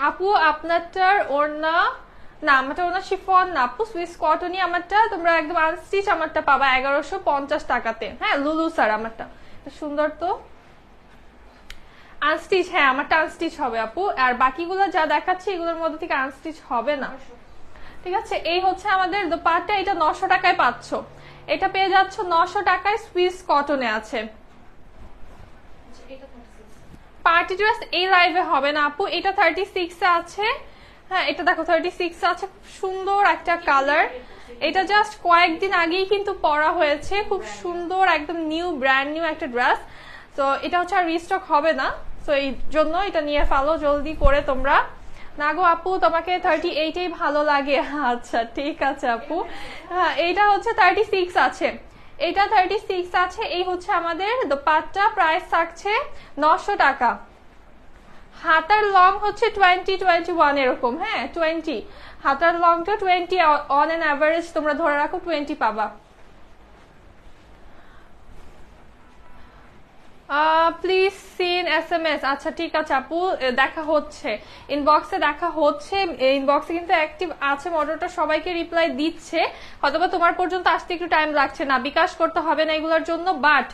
আপু আপনারটার ওড়না না, আমারটা ওনা শিফন না আপু, সুইস কটনই আমারটা। তোমরা একদম আনস্টিচ আমারটা পাবা 1150 টাকাতে। হ্যাঁ লুলু স্যার আমারটা সুন্দর তো, আনস্টিচ। হ্যাঁ আমারটা আনস্টিচ হবে আপু, আর বাকিগুলো যা দেখাচ্ছি এগুলোর মধ্যে থেকে আনস্টিচ হবে না, ঠিক আছে? এই হচ্ছে আমাদের দোপাট্টা, এটা 900 টাকায় পাচ্ছ। এটা পেয়ে যাচ্ছ 900 টাকায়, সুইস কটনে আছে। পার্টি ড্রেস এই লাইভে হবে না আপু, এটা 36 এ আছে। হ্যাঁ এটা দেখো 36 আছে, খুব সুন্দর একটা কালার। এটা জাস্ট কয়েকদিন আগেই কিন্তু পরা হয়েছে, খুব সুন্দর একদম নিউ ব্র্যান্ড নিউ একটা ড্রেস। তো এটা হচ্ছে আর রিস্টক হবে না, তো এই জন্য এটা নিয়ে ফেলো জলদি করে তোমরা। না গো আপু তোমাকে 38 ভালো লাগে? আচ্ছা ঠিক আছে আপু। হ্যাঁ এইটা হচ্ছে 36 আছে, এটা 36 আছে। এই হচ্ছে আমাদের দোপাট্টা, প্রাইস থাকছে 900 টাকা। হাতার লং হচ্ছে 20-21 এরকম। হ্যাঁ 20, হাতার লংটা 20, অন এন অ্যাভারেজ তোমরা ধরে রাখো 20 পাবা। Please seen SMS। আচ্ছা ঠিক আছে আপু, দেখা হচ্ছে, ইনবক্সে দেখা হচ্ছে। ইনবক্সে কিন্তু অ্যাক্টিভ আছে মডারেটর, সবাইকে রিপ্লাই দিচ্ছে। হয়তোবা তোমার পর্যন্ত আসতে একটু টাইম লাগছে, না বিকাশ করতে হবে না এগুলোর জন্য, বাট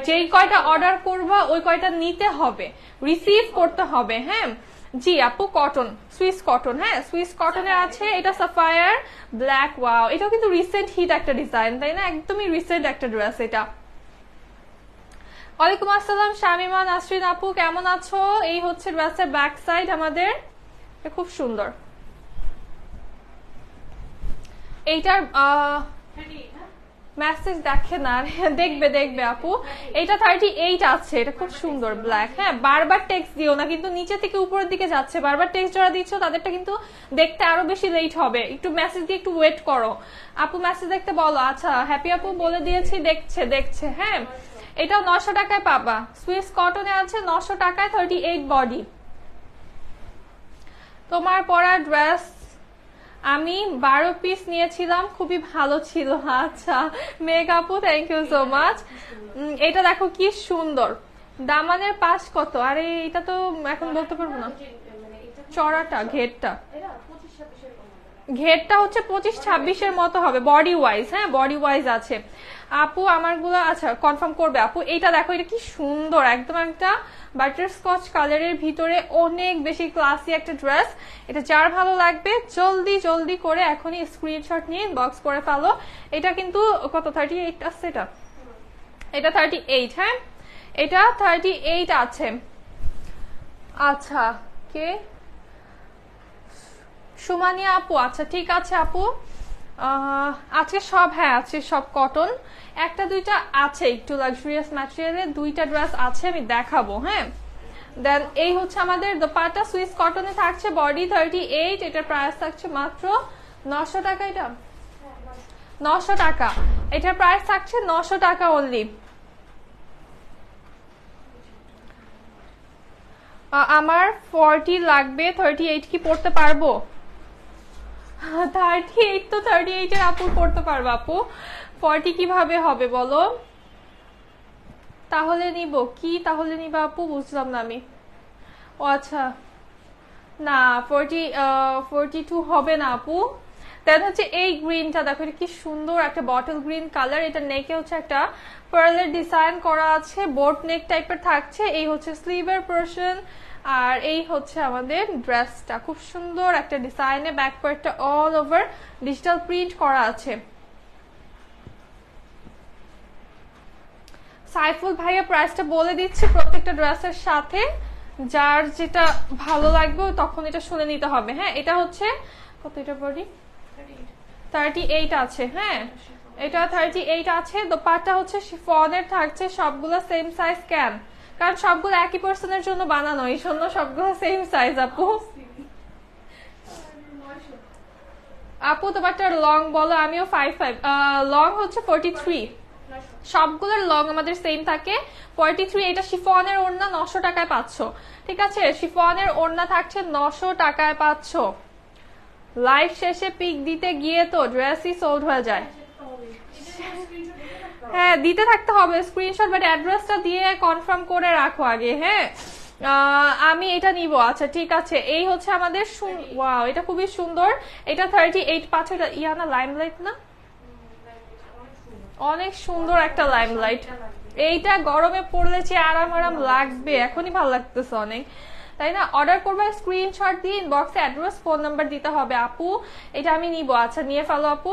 যেই কয়টা অর্ডার করবা ওই কয়টা নিতে হবে, রিসিভ করতে হবে। হ্যাঁ জি আপু কটন, সুইস কটন। হ্যাঁ সুইস কটনে আছে, এটা সাফায়ার ব্ল্যাক। ওয়াও এটাও কিন্তু রিসেন্ট হিট একটা ডিজাইন, তাই না? একদমই রিসেন্ট একটা ড্রেস এটা। ওয়ালাইকুম আসসালাম শামিমা নাসরিন আপু কেমন আছো? এই হচ্ছে ড্রেসের ব্যাক সাইড আমাদের, খুব সুন্দর। এইটার মেসেজ দেখে না, দেখবে দেখবে আপু। এটা 38 আছে, এটা খুব সুন্দর ব্ল্যাক। হ্যাঁ বারবার টেক্সট দিও না কিন্তু, নিচে থেকে উপরের দিকে যাচ্ছে, বারবার টেক্সট যারা দিচ্ছ তাদেরটা কিন্তু দেখতে আরো বেশি লেট হবে, একটু মেসেজ দিয়ে একটু ওয়েট করো। আপু মেসেজ দেখতে বলো। আচ্ছা হ্যাপি আপু বলে দিয়েছি, দেখছে দেখছে। হ্যাঁ এটাও 900 টাকায় পাবা, সুইস কটনে আছে 900 টাকায়, 38 বডি। তোমার পরা ড্রেস আমি 12 পিস নিয়েছিলাম, খুবই ভালো ছিল। আচ্ছা মেঘ আপু থ্যাংক ইউ সো মাচ। এটা দেখো কি সুন্দর, দামানের পাশ কত? আরে এটা তো এখন বলতে পারবো না, চড়াটা ঘেরটা, ঘেরটা হচ্ছে 25-26 মতো হবে বডি ওয়াইজ। হ্যাঁ বডি ওয়াইজ আছে আপু আমারগুলো। আচ্ছা কনফার্ম করবে আপু। এইটা দেখো, এটা কি সুন্দর, একদম একটা বাটার স্কচ কালারের ভিতরে অনেক বেশি ক্লাসি একটা ড্রেস। এটা যার ভালো লাগবে জলদি জলদি করে এখনই স্ক্রিনশট নিয়ে ইনবক্স করে ফেলো। এটা কিন্তু কত 38 আছে, এটা 38। হ্যাঁ এটা 38 আছে। আচ্ছা কে? সুমানিয়া আপু। আচ্ছা ঠিক আছে আপু, আজকে সব, হ্যাঁ আজকে সব কটন, একটা দুইটা আছে একটু লাক্সারিয়াস ম্যাটেরিয়ালের, দুইটা ড্রেস আছে আমি দেখাবো। হ্যাঁ দেন এই হচ্ছে আমাদের দোপাট্টা, সুইস কটনে থাকছে, বডি 38, এটার প্রাইস থাকছে মাত্র 900 টাকা। এটা 900 টাকা, এটার প্রাইস থাকছে 900 টাকা অনলি। আমার 40 লাগবে, 38 কি পড়তে পারবো? 38 তো 38 এর আপু পড়তে পারবো আপু, 40 কিভাবে হবে বলো? তাহলে নিব কি, তাহলে নিবা আপু? বুঝলাম না আমি। ও আচ্ছা, না 42 হবে না আপু। দেন হচ্ছে এই গ্রিনটা দেখো, এটা কি সুন্দর একটা বটল গ্রিন কালার। এটা নেকে হচ্ছে একটা পার্লের ডিজাইন করা আছে, বোট নেক টাইপের থাকছে। এই হচ্ছে স্লিভের পোরশন, আর এই হচ্ছে আমাদের ড্রেসটা। খুব সুন্দর একটা ডিজাইনে ব্যাক পার্টটা অল ওভার ডিজিটাল প্রিন্ট করা আছে। সাইফুল ভাইয়া প্রাইসটা বলে দিচ্ছি প্রত্যেকটা ড্রেসের সাথে, যার যেটা ভালো লাগবে তখন এটা শুনে নিতে হবে। হ্যাঁ, এটা হচ্ছে কত, এটা বডি 38 আছে। হ্যাঁ, এটা 38 আছে। দোপাট্টা হচ্ছে শিফনের থাকছে, সবগুলো সেম সাইজ। কেন? কারণ সবগুলো একই পার্সনের জন্য বানানো, এই জন্য সবগুলো সেম সাইজ আপু। আপু দোপাট্টার লং বলো। আমিও 55, লং হচ্ছে 43। সবগুলোর লং আমাদের সেম থাকে 43। এটা শিফনের ওড়না 900 টাকায় পাচ্ছ। ঠিক আছে, শিফনের ওড়না থাকছে 900 টাকায় পাচ্ছ। লাইভ শেষে পিক দিতে গিয়ে তো ড্রেসই সোল্ড হয়ে যায়। হ্যাঁ, দিতে থাকতে হবে স্ক্রিনশট, বাট অ্যাড্রেসটা দিয়ে কনফার্ম করে রাখো আগে। হ্যাঁ, আমি এটা নিব। আচ্ছা ঠিক আছে, এই হচ্ছে আমাদের। ওয়াও, এটা খুবই সুন্দর। এটা 38 পাচ্ছ। এটা ইয়ানা লাইমলাইট না? অনেক সুন্দর একটা লাইমলাইট। এইটা গরমে পড়লে যে আরাম আরাম লাগবে, এখনই ভালো লাগতেছে অনেক, তাই না? অর্ডার করবে, স্ক্রিনশট দিয়ে ইনবক্সে অ্যাড্রেস ফোন নাম্বার দিতে হবে। আপু এটা আমি নিব। আচ্ছা নিয়ে ফেলো আপু।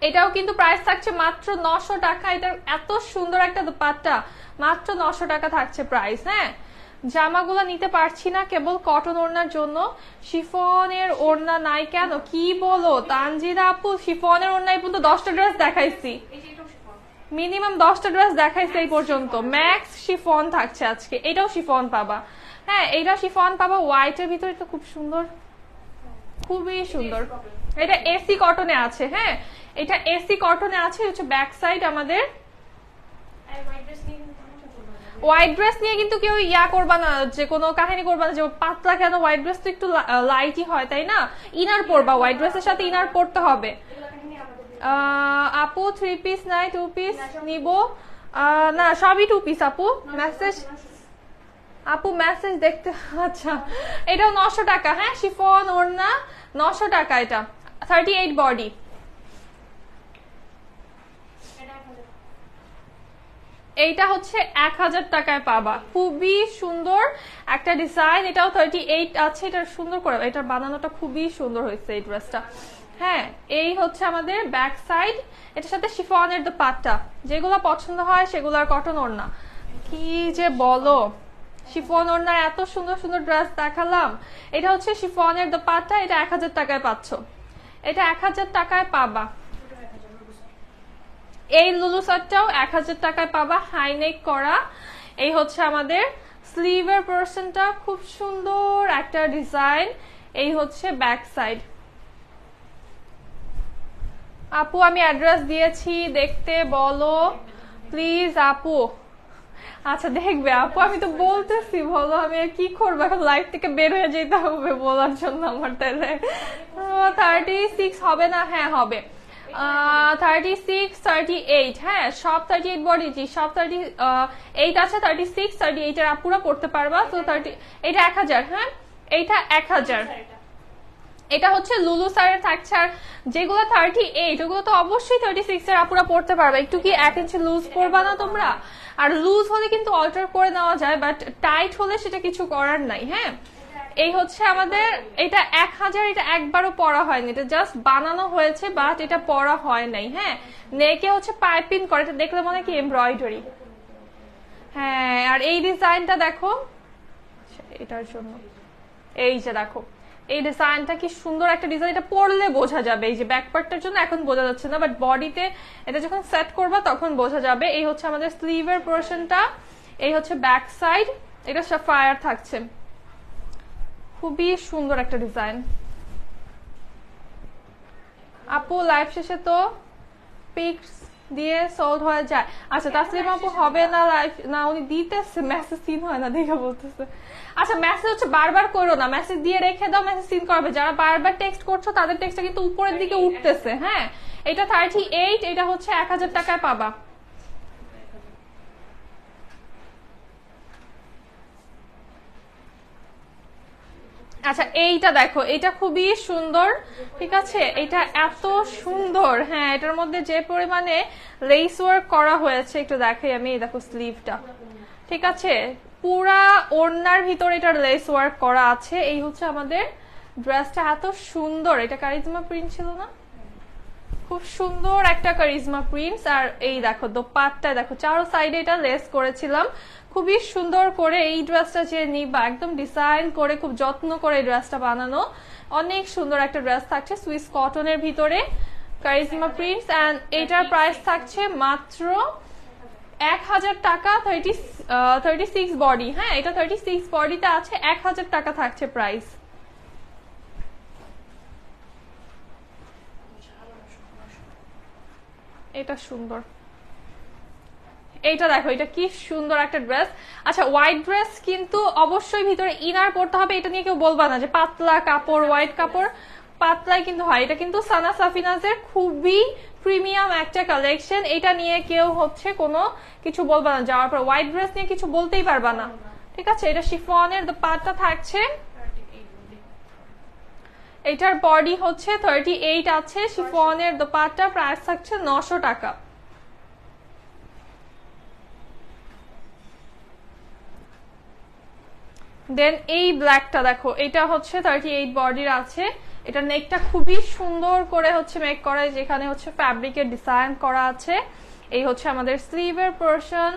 এটাও কিন্তু প্রাইস থাকছে মাত্র 900 টাকা। এটা এত সুন্দর একটা দোপাট্টা, মাত্র 900 টাকা থাকছে প্রাইস। হ্যাঁ, জামাগুলো নিতে পারছি না কেবল কটন ওড়নার জন্য। শিফনের ওড়না নাই কেন? কি বলো তানজিদা আপু? শিফনের ওড়না এই পর্যন্ত 10টা ড্রেস দেখাইছি, মিনিমাম 10টা ড্রেস দেখাইছে এই পর্যন্ত। ম্যাক্স শিফন থাকছে আজকে। এটাও শিফন পাবা। হ্যাঁ, এইটা শিফন পাবা হোয়াইটের ভিতরে। এটা খুব সুন্দর, খুবই সুন্দর। এটা এসি কটনে আছে। হ্যাঁ, এটা এসি কটনে আছে। হচ্ছে ব্যাক সাইড আমাদের। হোয়াইট ড্রেস নিয়ে কিন্তু কেউ ইয়া করবা না, যে কোনো কাহিনী করবা না যে পাতলা কেন। হোয়াইট ড্রেস তো একটু লাইটই হয়, তাই না? ইনার পরবা, হোয়াইট ড্রেসের সাথে ইনার পরতে হবে। আপু 3 পিস নাই 2 পিস নিব? না, সবই 2 পিস আপু। মেসেজ আপু, মেসেজ দেখতে। আচ্ছা, এটাও 900 টাকা। হ্যাঁ, শিফন ওড়না 900 টাকা। এটা 38 বডি। এইটা হচ্ছে 1000 টাকায় পাবা। খুবই সুন্দর একটা ডিজাইন। এটাও 38 আছে। এটা সুন্দর করে, এটা বানানোটা খুবই সুন্দর হয়েছে এই ড্রেসটা। হ্যাঁ, এই হচ্ছে আমাদের ব্যাক সাইড। এটার সাথে শিফনের দোপাট্টা, যেগুলো পছন্দ হয় সেগুলোর কটন ওড়না। কি যে বলো, শিফন ওড়নার এত সুন্দর সুন্দর ড্রেস দেখালাম। এটা হচ্ছে শিফনের দোপাট্টা। এটা 1000 টাকায় পাচ্ছ। এটা 1000 টাকায় পাবা। এই লুলু সেটটাও 1000 টাকায় পাবা, হাইনেক করা। এই হচ্ছে আমাদের স্লিভের পোরশনটা, খুব সুন্দর একটা ডিজাইন। এই হচ্ছে ব্যাক সাইড। আপু আমি অ্যাড্রেস দিয়েছি, দেখতে বলো প্লিজ আপু। আচ্ছা দেখবে আপু, আমি তো বলতেছি, বলো আমি আর কি করবো এখন? লাইফ থেকে বের হয়ে যেতে হবে বলার জন্য আমার। তাহলে 36 হবে না? হ্যাঁ হবে। 36 38। হ্যাঁ, সব 38 বডি। জি, সব 38 আছে। 36 38 এর আপুরা করতে পারবা। তো 30, এটা 1000। হ্যাঁ, এইটা 1000। এটা হচ্ছে লুলু সারের থাকছে। আর যেগুলো 38 ওগুলো তো অবশ্যই 36 এর আপুরা পড়তে পারবে। একটু কি 1 ইঞ্চি লুজ পরবা না তোমরা? আর লুজ হলে কিন্তু অল্টার করে নেওয়া যায়, বাট টাইট হলে সেটা কিছু করার নাই। হ্যাঁ, এই হচ্ছে আমাদের। এটা 1000। এটা একবারও পরা হয়নি, এটা জাস্ট বানানো হয়েছে, বাট এটা পরা হয় নাই। হ্যাঁ, নেকে হচ্ছে পাইপিং করে। এটা দেখলে মনে কি এমব্রয়ডারি। হ্যাঁ, আর এই ডিজাইনটা দেখো এটার জন্য। এই যে দেখো, এই ডিজাইনটা কি সুন্দর একটা ডিজাইন। এটা পরলে বোঝা যাবে। এই যে ব্যাক পার্টটার জন্য এখন বোঝা যাচ্ছে না, বাট বডিতে এটা যখন সেট করবা তখন বোঝা যাবে। এই হচ্ছে আমাদের স্লিভের পোরশনটা। এই হচ্ছে ব্যাক সাইড। এটা সাফায়ার থাকছে, খুবই সুন্দর একটা ডিজাইন। আপু লাইভ শেষে তো পিক্স দিয়ে সোল্ড হয়ে যায়। আচ্ছা তাসলিম আপু হবে না লাইভ? না, উনি দিতেছে, মেসেজ সিন হয় না দেখে বলতেছে। আচ্ছা, মেসেজ হচ্ছে বারবার করো না, মেসেজ দিয়ে রেখে দাও, মেসেজ সিন করবে। যারা বারবার টেক্সট করছো তাদের টেক্সটটা কিন্তু উপরের দিকে উঠতেছে। হ্যাঁ, এটা 38। এটা হচ্ছে 1000 টাকায় পাবা। আচ্ছা এইটা দেখো, এটা খুবই সুন্দর, ঠিক আছে, এটা এত সুন্দর, হ্যাঁ এটার মধ্যে যে পরিমাণে লেস ওয়ার্ক করা হয়েছে একটু দেখাই আমি, এই দেখো স্লিভটা, ঠিক আছে, পুরা ওড়নার ভিতরে এটার লেস ওয়ার্ক করা আছে। এই হচ্ছে আমাদের ড্রেসটা, এত সুন্দর, এটা কারিজমা প্রিন্ট ছিল না, খুব সুন্দর একটা কারিজমা প্রিন্টস। আর এই দেখো দোপাট্টা দেখো, চারো সাইডে এটা লেস করেছিলাম, খুবই সুন্দর করে। এই ড্রেসটা যে নিবা একদম ডিজাইন করে খুব যত্ন করে এই ড্রেসটা বানানো, অনেক সুন্দর একটা ড্রেস থাকছে সুইস কটনের ভিতরে কারিজমা প্রিন্টস। এন্ড এটার প্রাইস থাকছে মাত্র 1000 টাকা, 36 বডি, হ্যাঁ এটা 36 বডিতে আছে, 1000 টাকা থাকছে প্রাইস। এটা সুন্দর, এইটা দেখো, এটা কি সুন্দর একটা ড্রেস। আচ্ছা হোয়াইট ড্রেস কিন্তু অবশ্যই ভিতরে ইনার পড়তে হবে, এটা নিয়ে কেউ বলবা না যে পাতলা কাপড়, হোয়াইট কাপড় পাতলাই কিন্তু হয়, এটা কিন্তু সানা সাফিনাজের খুবই প্রিমিয়াম একটা কালেকশন, এটা নিয়ে কেউ হচ্ছে কোনো কিছু বলবা না, যাওয়ার পর হোয়াইট ড্রেস নিয়ে কিছু বলতেই পারবা না, ঠিক আছে। এটা শিফনের দোপাট্টা থাকছে, এটার বডি হচ্ছে 38 আছে, শিফনের দোপাট্টা প্রাইস থাকছে 900 টাকা। দেন এই ব্ল্যাকটা দেখো, এটা হচ্ছে 38 বডির আছে, এটা নেকটা খুবই সুন্দর করে হচ্ছে মেক করা, যেখানে হচ্ছে ফ্যাব্রিকের ডিজাইন করা আছে। এই হচ্ছে আমাদের স্লিভের পোরশন,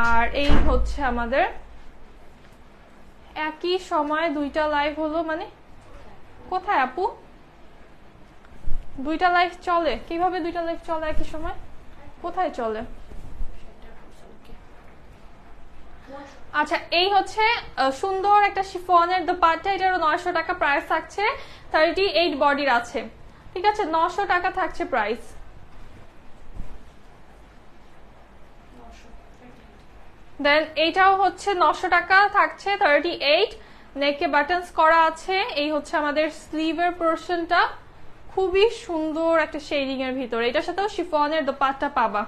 আর এই হচ্ছে আমাদের একই সময় দুইটা লাইভ হলো, মানে কোথায় আপু দুইটা লাইভ চলে, কিভাবে দুইটা লাইভ চলে একই সময়, কোথায় চলে? আচ্ছা এই হচ্ছে সুন্দর একটা শিফনের দোপাট্টা, এটারও 900 টাকা প্রাইস থাকছে, 38 বডির আছে, ঠিক আছে, 900 টাকা থাকছে প্রাইস। দেন এইটাও হচ্ছে 900 টাকা থাকছে, 38, নেকে বাটনস করা আছে। এই হচ্ছে আমাদের স্লিভের পোরশনটা, খুবই সুন্দর একটা শেডিং এর ভিতরে, এটার সাথেও শিফনের দোপাট্টা পাবা।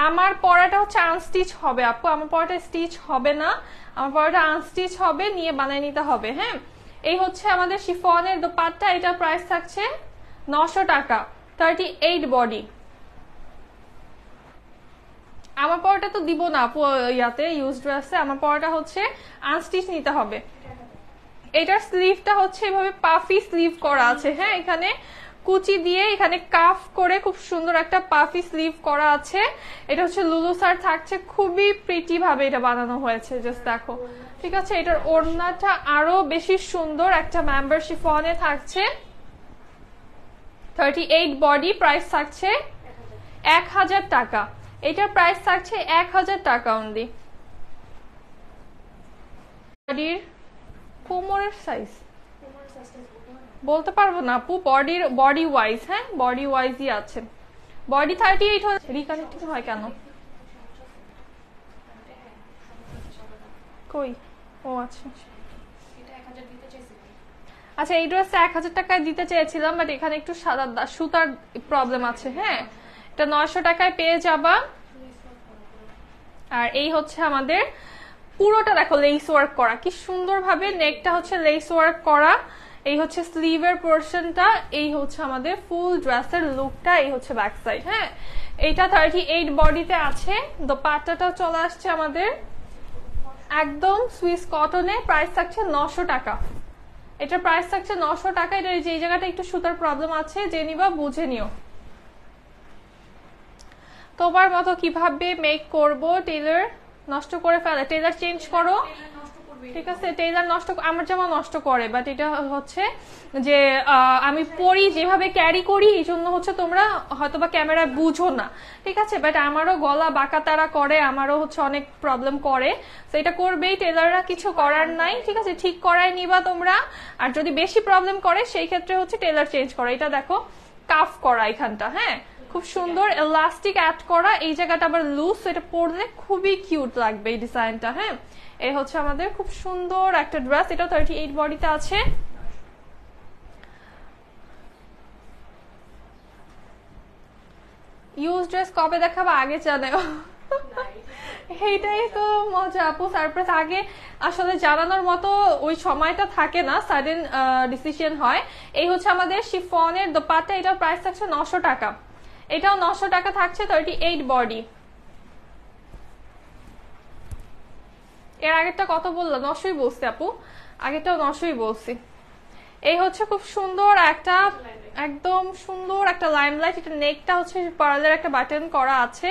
আমার পরাটা হচ্ছে আনস্টিচ হবে আপু, আমার পরাটা স্টিচ হবে না, আমার পরাটা আনস্টিচ হবে, নিয়ে বানিয়ে নিতে হবে, হ্যাঁ। এই হচ্ছে আমাদের শিফনের দোপাট্টা, এটা প্রাইস থাকছে 900 টাকা, 38 বডি। আমার পরাটা তো দিব না আপু ইয়াতে ইউজ ড্রেসে, আমার পরাটা হচ্ছে আনস্টিচ নিতে হবে। এটার স্লিভটা হচ্ছে এভাবে পাফি স্লিভ করা আছে, হ্যাঁ এখানে কুচি দিয়ে এখানে কাফ করে খুব সুন্দর একটা পাফি স্লিভ করা আছে। এটা হচ্ছে লুলুসার থাকছে, খুবই প্রিটি ভাবে এটা বানানো হয়েছে, জাস্ট দেখো, ঠিক আছে। এটার ওড়নাটা আরো বেশি সুন্দর একটা মেম্বার শিফনে থাকছে, 38 বডি, প্রাইস থাকছে 1000 টাকা, এটার প্রাইস থাকছে 1000 টাকা অনলি। বডির কোমরের সাইজ বলতে পারবো না আপু, বডি ওয়াইজ, হ্যাঁ বডি ওয়াইজই আছে, বডি 38 হচ্ছে, রিকানেক্টিং হয় কেন, কই, ও আচ্ছা আচ্ছা, এই ড্রেসটা 1000 টাকায় দিতে চেয়েছিলাম, বাট এখানে একটু সুতার প্রবলেম আছে, হ্যাঁ এটা 900 টাকায় পেয়ে যাবা। আর এই হচ্ছে আমাদের পুরোটা দেখো লেস ওয়ার্ক করা, কি সুন্দর ভাবে নেকটা হচ্ছে লেস ওয়ার্ক করা। এই হচ্ছে স্লিভের পোরশনটা, এই হচ্ছে আমাদের ফুল ড্রেসের লুকটা, এই হচ্ছে ব্যাক সাইড, হ্যাঁ এইটা 38 বডিতে আছে। দোপাট্টাটাও চলে আসছে আমাদের একদম সুইস কটনে, প্রাইস থাকছে 900 টাকা, এটার প্রাইস থাকছে 900 টাকা। এটা যে জায়গাটা একটু সুতার প্রবলেম আছে, যে নিবা বুঝে নিও। তোমার মতো কিভাবে মেক করব, টেইলার নষ্ট করে ফেলে, টেইলার চেঞ্জ করো, ঠিক আছে, টেইলার নষ্ট, আমার জামা নষ্ট করে, বাট এটা হচ্ছে যে আমি পরি যেভাবে ক্যারি করি, এই জন্য হচ্ছে তোমরা হয়তোবা ক্যামেরায় বুঝো না, ঠিক আছে, বাট আমারও গলা বাঁকা তারা করে, আমারও হচ্ছে অনেক প্রবলেম করে, তো এটা করবেই, টেইলাররা কিছু করার নাই, ঠিক আছে, ঠিক করাই নিবা তোমরা। আর যদি বেশি প্রবলেম করে সেই ক্ষেত্রে হচ্ছে টেইলার চেঞ্জ করা। এটা দেখো কাফ করা এখানটা, হ্যাঁ খুব সুন্দর এলাস্টিক অ্যাড করা, এই জায়গাটা আবার লুজ, এটা পরলে খুবই কিউট লাগবে এই ডিজাইনটা, হ্যাঁ। এই হচ্ছে আমাদের খুব সুন্দর একটা ড্রেস, এটা 38 বডিতে আছে। ইউজ ড্রেস কবে দেখাবো আগে জানেও, এইটাই তো মজা আপু, সারপ্রাইজ আগে আসলে জানানোর মতো ওই সময়টা থাকে না, সাডেন ডিসিশন হয়। এই হচ্ছে আমাদের শিফনের দোপাট্টা, এটার প্রাইস থাকছে 900 টাকা, এটাও 900 টাকা থাকছে, 38 বডি। এর আগেরটা কত বললাম? 900ই বলছি আপু, আগেরটাও 900ই বলছি। এই হচ্ছে খুব সুন্দর একটা, একদম সুন্দর একটা লাইমলাইট, এটা নেকটা হচ্ছে পার্লের একটা বাটন করা আছে।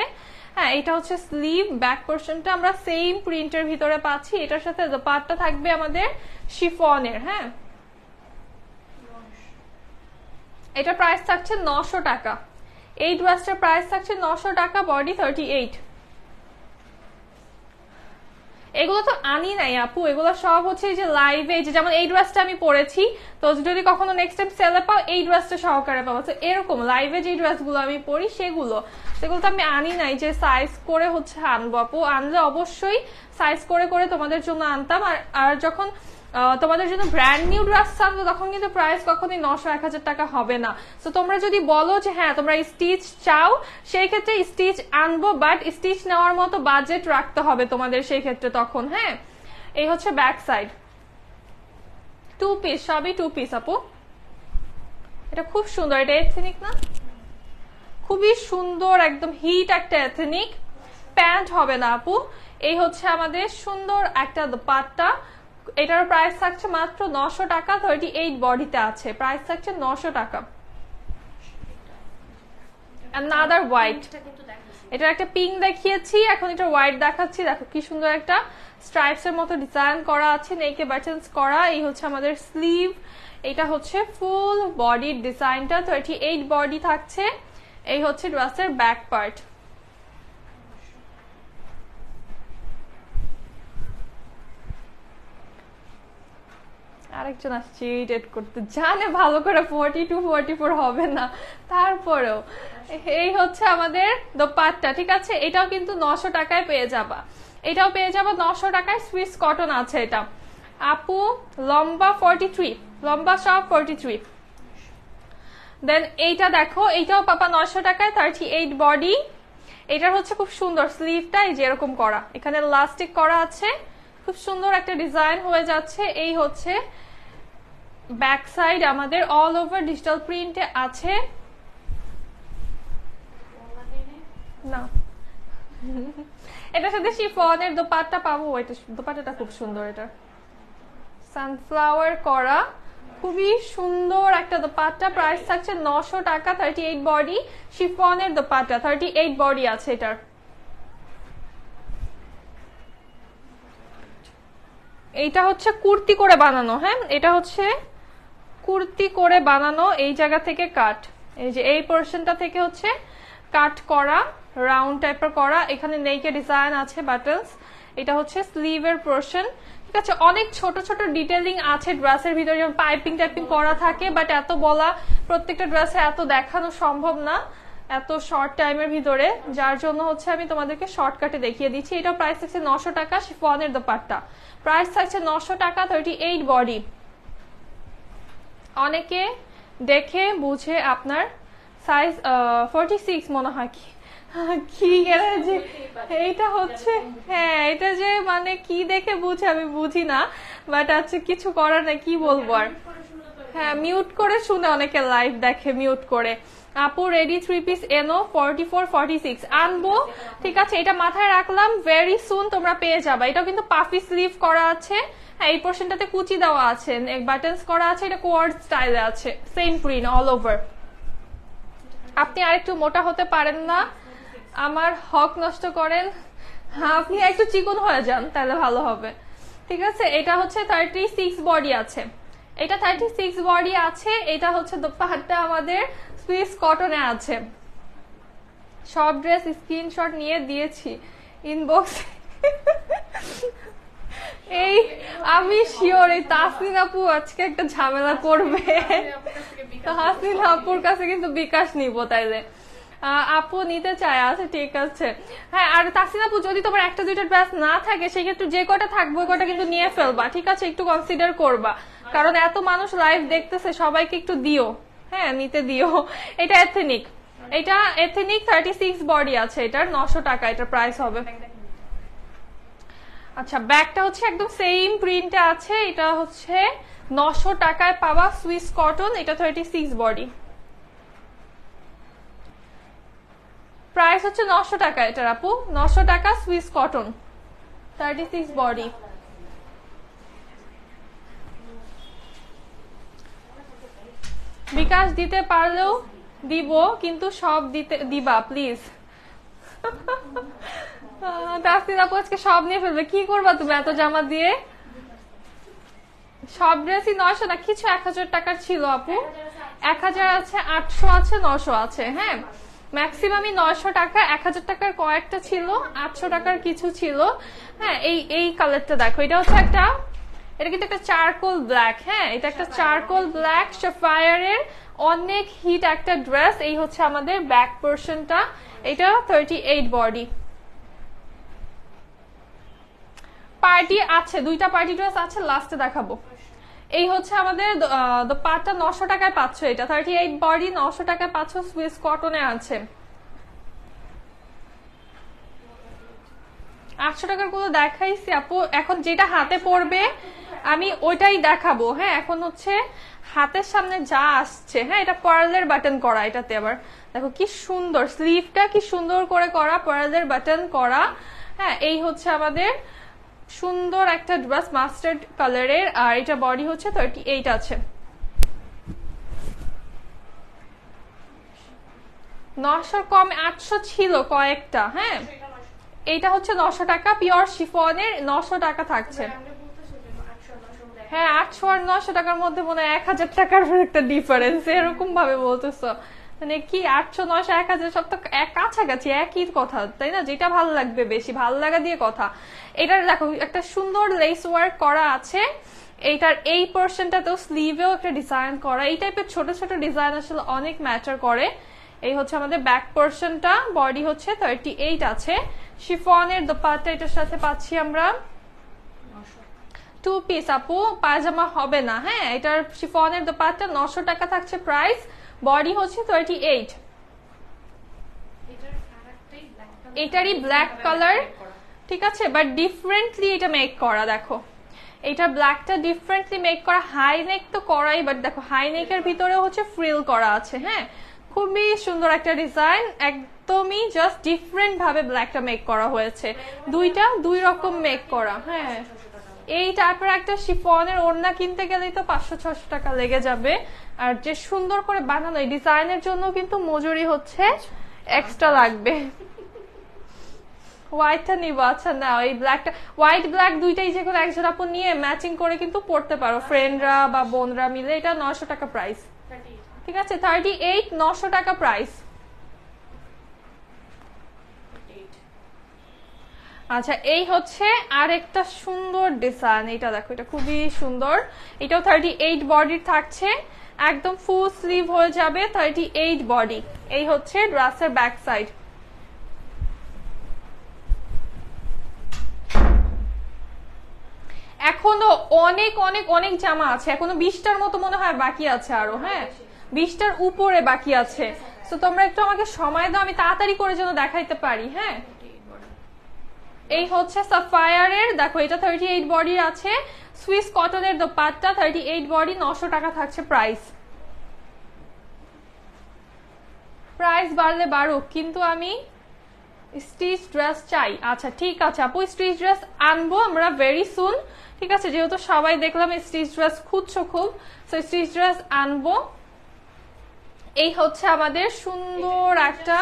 হ্যাঁ, এটা হচ্ছে স্লিভ, ব্যাক পোর্শনটা আমরা সেম প্রিন্টের ভিতরে পাচ্ছি, এটার সাথে দোপাট্টা থাকবে আমাদের শিফনের। হ্যাঁ, এটা প্রাইস থাকছে 900 টাকা, এই ড্রেসটার প্রাইস থাকছে 900 টাকা, বডি 38। এগুলো তো আনি নাই আপু, এগুলো সব হচ্ছে যে লাইভে, যেমন এই ড্রেসটা আমি পরেছি, তো যদি কখনো নেক্সট টাইম সেলে পাও এই ড্রেসটা সহকারে পাবো। তো এরকম লাইভে যে ড্রেসগুলো আমি পরি সেগুলো তো আমি আনি নাই যে সাইজ করে হচ্ছে আনবো আপু, আনলে অবশ্যই সাইজ করে করে তোমাদের জন্য আনতাম। আর যখন তোমাদের জন্য ব্র্যান্ড নিউ ড্রেস আনবো তখন কিন্তু প্রাইস কখনোই 900-1000 টাকা হবে না। তো তোমরা যদি বলো যে হ্যাঁ তোমরা স্টিচ চাও, সেই ক্ষেত্রে স্টিচ আনবো, বাট স্টিচ নেওয়ার মতো বাজেট রাখতে হবে তোমাদের সেই ক্ষেত্রে তখন। হ্যাঁ, এই হচ্ছে ব্যাক সাইড, 2 পিস, সবই 2 পিস আপু। এটা খুব সুন্দর, এটা এথনিক না, খুবই সুন্দর, একদম হিট একটা এথনিক, প্যান্ট হবে না আপু। এই হচ্ছে আমাদের সুন্দর একটা দোপাট্টা, এটার প্রাইস থাকছে মাত্র 900 টাকা, 38 বডিতে আছে, প্রাইস থাকছে 900 টাকা। আনাদার হোয়াইট, এটার একটা পিঙ্ক দেখিয়েছি, এখন এটা হোয়াইট দেখাচ্ছি। দেখো কি সুন্দর একটা স্ট্রাইপস এর মতো ডিজাইন করা আছে, নেকে বাটনস করা। এই হচ্ছে আমাদের স্লিভ, এটা হচ্ছে ফুল বডির ডিজাইনটা, 38 বডি থাকছে। এই হচ্ছে ড্রেসের ব্যাক পার্ট। আরেকজন আসছে ইরিটেট করতে, জানে ভালো করে 42-44 হবে না, তারপরেও। এই হচ্ছে আমাদের দোপাট্টা, ঠিক আছে, এটাও কিন্তু 900 টাকায় পেয়ে যাবা, এটাও পেয়ে যাবা 900 টাকায়, সুইস কটন আছে এটা আপু। লম্বা 43, লম্বা সব 43। দেন এইটা দেখো, এইটাও পাবা 900 টাকায়, 38 বডি। এটার হচ্ছে খুব সুন্দর স্লিভটা এই যে এরকম করা, এখানে ইলাস্টিক করা আছে, খুব সুন্দর একটা ডিজাইন হয়ে যাচ্ছে। এই হচ্ছে ব্যাক সাইড, আমাদের অল ওভার ডিজিটাল প্রিন্টে আছে না। এটার সাথে শিফনের দোপাট্টা পাবো, এটা দোপাট্টাটা খুব সুন্দর, এটা সানফ্লাওয়ার করা, খুবই সুন্দর একটা দোপাট্টা, প্রাইস থাকছে 900 টাকা, 38 বডি, শিফনের দোপাট্টা, 38 বডি আছে এটার। এইটা হচ্ছে কুর্তি করে বানানো, হ্যাঁ এটা হচ্ছে কুর্তি করে বানানো, এই জায়গা থেকে কাট, এই যে এই পোর্শনটা থেকে হচ্ছে কাট করা, রাউন্ড টাইপের করা, এখানে নেকে ডিজাইন আছে, বাটনস। এটা হচ্ছে স্লিভের পোর্শন, ঠিক আছে। অনেক ছোট ছোট ডিটেইলিং আছে ড্রেসের ভিতরে, যেমন পাইপিং টাইপিং করা থাকে, বাট এত বলা প্রত্যেকটা ড্রেসে এত দেখানো সম্ভব না এত শর্ট টাইমের ভিতরে, যার জন্য হচ্ছে আমি তোমাদেরকে শর্টকাটে দেখিয়ে দিচ্ছি। এটা প্রাইস থাকছে 900 টাকা, শিফনের দোপাট্টা, প্রাইস থাকছে 900 টাকা, 38 বডি। অনেকে দেখে বুঝে আপনার সাইজ 46 মনে হয়, কি কি যে এইটা হচ্ছে, হ্যাঁ এটা যে মানে কি দেখে বুঝে আমি বুঝি না, বাট আছে কিছু করার নেই, কি বলবো আর। হ্যাঁ, মিউট করে শুনে অনেকে লাইভ দেখে মিউট করে। আপু রেডি 3 পিস এনো 44-46 আনবো, ঠিক আছে, এটা মাথায় রাখলাম, ভেরি সুন তোমরা পেয়ে যাবা। এটা কিন্তু পাফি স্লিভ করা আছে, হ্যাঁ এই পোর্শনটাতে কুচি দেওয়া আছে, বাটনস করা আছে, এটা কোয়ার্ড স্টাইলে আছে, সেম প্রিন্ট অল ওভার। আপনি আরেকটু মোটা হতে পারেন না, আমার হক নষ্ট করেন, আপনি একটু চিকন হয়ে যান তাহলে ভালো হবে, ঠিক আছে। এটা হচ্ছে 36 বডি আছে, এটা 36 বডি আছে। এটা হচ্ছে দোপাট্টা আমাদের সুইস কটনে আছে। সব ড্রেস স্ক্রিনশট নিয়ে দিয়েছি ইনবক্স। এই আমি শিওর এই তাসনিন আপু আজকে একটা ঝামেলা করবে, তাসনিন আপুর কাছে কিন্তু বিকাশ নিব তাইলে। আপু নিতে চায়, আছে ঠিক আছে। হ্যাঁ, আর তাসনিন আপু যদি তোমার একটা দুইটা ড্রেস না থাকে সেক্ষেত্রে যে কটা থাকবে ওই কটা কিন্তু নিয়ে ফেলবা, ঠিক আছে, একটু কনসিডার করবা, কারণ এত মানুষ লাইভ দেখতেছে, সবাইকে একটু দিও, হ্যাঁ নিতে দিও। এটা এথেনিক, এটা এথেনিক 36 বডি আছে, এটার 900 টাকা এটা প্রাইস হবে। আচ্ছা ব্যাগটা হচ্ছে একদম সেম প্রিন্টে আছে, এটা হচ্ছে 900 টাকায় পাবা সুইস কটন, এটা 36 বডি, প্রাইস হচ্ছে 900 টাকা এটার আপু, 900 টাকা সুইস কটন 36 বডি। বিকাশ দিতে পারলেও দিব, কিন্তু সব দিবা প্লিজ। তাসনিম আপু আজকে সব নিয়ে ফেলবে, কি করবা তুমি এত জামা দিয়ে? সব ড্রেসই 900 না, কিছু 1000 টাকার ছিল আপু, 1000 আছে, 800 আছে, 900 আছে। হ্যাঁ ম্যাক্সিমামই 900 টাকা, 1000 টাকার কয়েকটা ছিল, 800 টাকার কিছু ছিল। হ্যাঁ এই কালারটা দেখো, এটা হচ্ছে একটা, এটা কিন্তু একটা চারকোল ব্ল্যাক। হ্যাঁ এটা একটা চারকোল ব্ল্যাক সাফায়ারের অনেক হিট একটা ড্রেস। এই হচ্ছে আমাদের ব্যাক পোর্শনটা, এটা 38 বডি। পার্টি আছে, দুইটা পার্টি ড্রেস আছে, লাস্টে দেখাবো। এই হচ্ছে আমাদের দোপাট্টা, 900 টাকায় পাচ্ছ, এটা 38 বডি, 900 টাকায় পাচ্ছ, সুইস কটনে আছে। 800 টাকার গুলো দেখাইছি আপু, এখন যেটা হাতে পড়বে আমি ওইটাই দেখাবো। হ্যাঁ এখন হচ্ছে হাতের সামনে যা আসছে। হ্যাঁ এটা পার্লের বাটন করা, এটাতে আবার দেখো কি সুন্দর, স্লিভটা কি সুন্দর করে করা, পার্লের বাটন করা। হ্যাঁ এই হচ্ছে আমাদের সুন্দর একটা ড্রেস মাস্টার্ড কালারের, আর এটা বডি হচ্ছে 38 আছে। 900 কম 800 ছিল কয়েকটা। হ্যাঁ এইটা হচ্ছে 900 টাকা, পিওর শিফনের 900 টাকা থাকছে। হ্যাঁ 800 আর 900 টাকার মধ্যে মনে হয় 1000 টাকার একটা ডিফারেন্স, এরকম ভাবে বলতেছো মানে কি 800 900 1000 সব তো কাছাকাছি, একই কথা তাই না? যেটা ভালো লাগবে, বেশি ভালো লাগা দিয়ে কথা। এটার দেখো একটা সুন্দর লেস ওয়ার্ক করা আছে, এইটার এই পোর্শনটাতেও স্লিভেও একটা ডিজাইন করা। এই টাইপের ছোট ছোট ডিজাইন আসলে অনেক ম্যাটার করে। এই হচ্ছে আমাদের ব্যাক পোর্শনটা, বডি হচ্ছে 38 আছে। শিফনের দোপাট্টা এটার সাথে পাচ্ছি আমরা 2 পিস আপু, পায়জামা হবে না। হ্যাঁ এটার শিফনের দোপাট্টা 900 টাকা থাকছে প্রাইস, বডি হচ্ছে 38। এটারই ব্ল্যাক কালার, ঠিক আছে, বাট ডিফারেন্টলি এটা মেক করা। দেখো এটা ব্ল্যাকটা ডিফারেন্টলি মেক করা, হাই নেক তো করাই, বাট দেখো হাই নেকের ভিতরেও হচ্ছে ফ্রিল করা আছে। হ্যাঁ খুবই সুন্দর একটা ডিজাইন, একদমই জাস্ট ডিফারেন্ট ভাবে ব্ল্যাকটা মেক করা হয়েছে, দুইটা দুই রকম মেক করা। হ্যাঁ এই টাইপের একটা শিফনের ওড়না কিনতে গেলেই তো 500-600 টাকা লেগে যাবে, আর যে সুন্দর করে বানানো এই ডিজাইনের জন্য কিন্তু মজুরি হচ্ছে এক্সট্রা লাগবে। হোয়াইটটা নিব, আচ্ছা না এই ব্ল্যাকটা, হোয়াইট ব্ল্যাক দুইটাই যে কোনো একজন আপু নিয়ে ম্যাচিং করে কিন্তু পড়তে পারো, ফ্রেন্ডরা বা বোনরা মিলে। এটা 900 টাকা প্রাইস, ঠিক আছে 38, 900 টাকা প্রাইস। আচ্ছা এই হচ্ছে আরেকটা সুন্দর ডিজাইন, এটা দেখো এটা খুবই সুন্দর, এটাও 38 বডির থাকছে, একদম ফুল স্লিভ হয়ে যাবে, 38 বডি। এই হচ্ছে ড্রেসের ব্যাক সাইড। এখনো অনেক অনেক অনেক জামা আছে, এখনো 20টার মতো মনে হয় বাকি আছে আরো। হ্যাঁ 20টার উপরে বাকি আছে, তো তোমরা একটু আমাকে সময় দাও, আমি তাড়াতাড়ি করে যেন দেখাইতে পারি। হ্যাঁ এই হচ্ছে সাফায়ারের, দেখো এটা 38 বডি আছে, সুইস কটনের দোপাট্টা, 38 বডি, 900 টাকা থাকছে প্রাইস। প্রাইস বাড়লে বাড়ুক, কিন্তু আমি স্টিচ ড্রেস চাই। আচ্ছা ঠিক আছে আপু, স্টিচ ড্রেস আনবো আমরা ভেরি সুন, ঠিক আছে, যেহেতু সবাই দেখলাম স্টিচ ড্রেস খুঁজছো খুব, সো স্টিচ ড্রেস আনবো। এই হচ্ছে আমাদের সুন্দর একটা,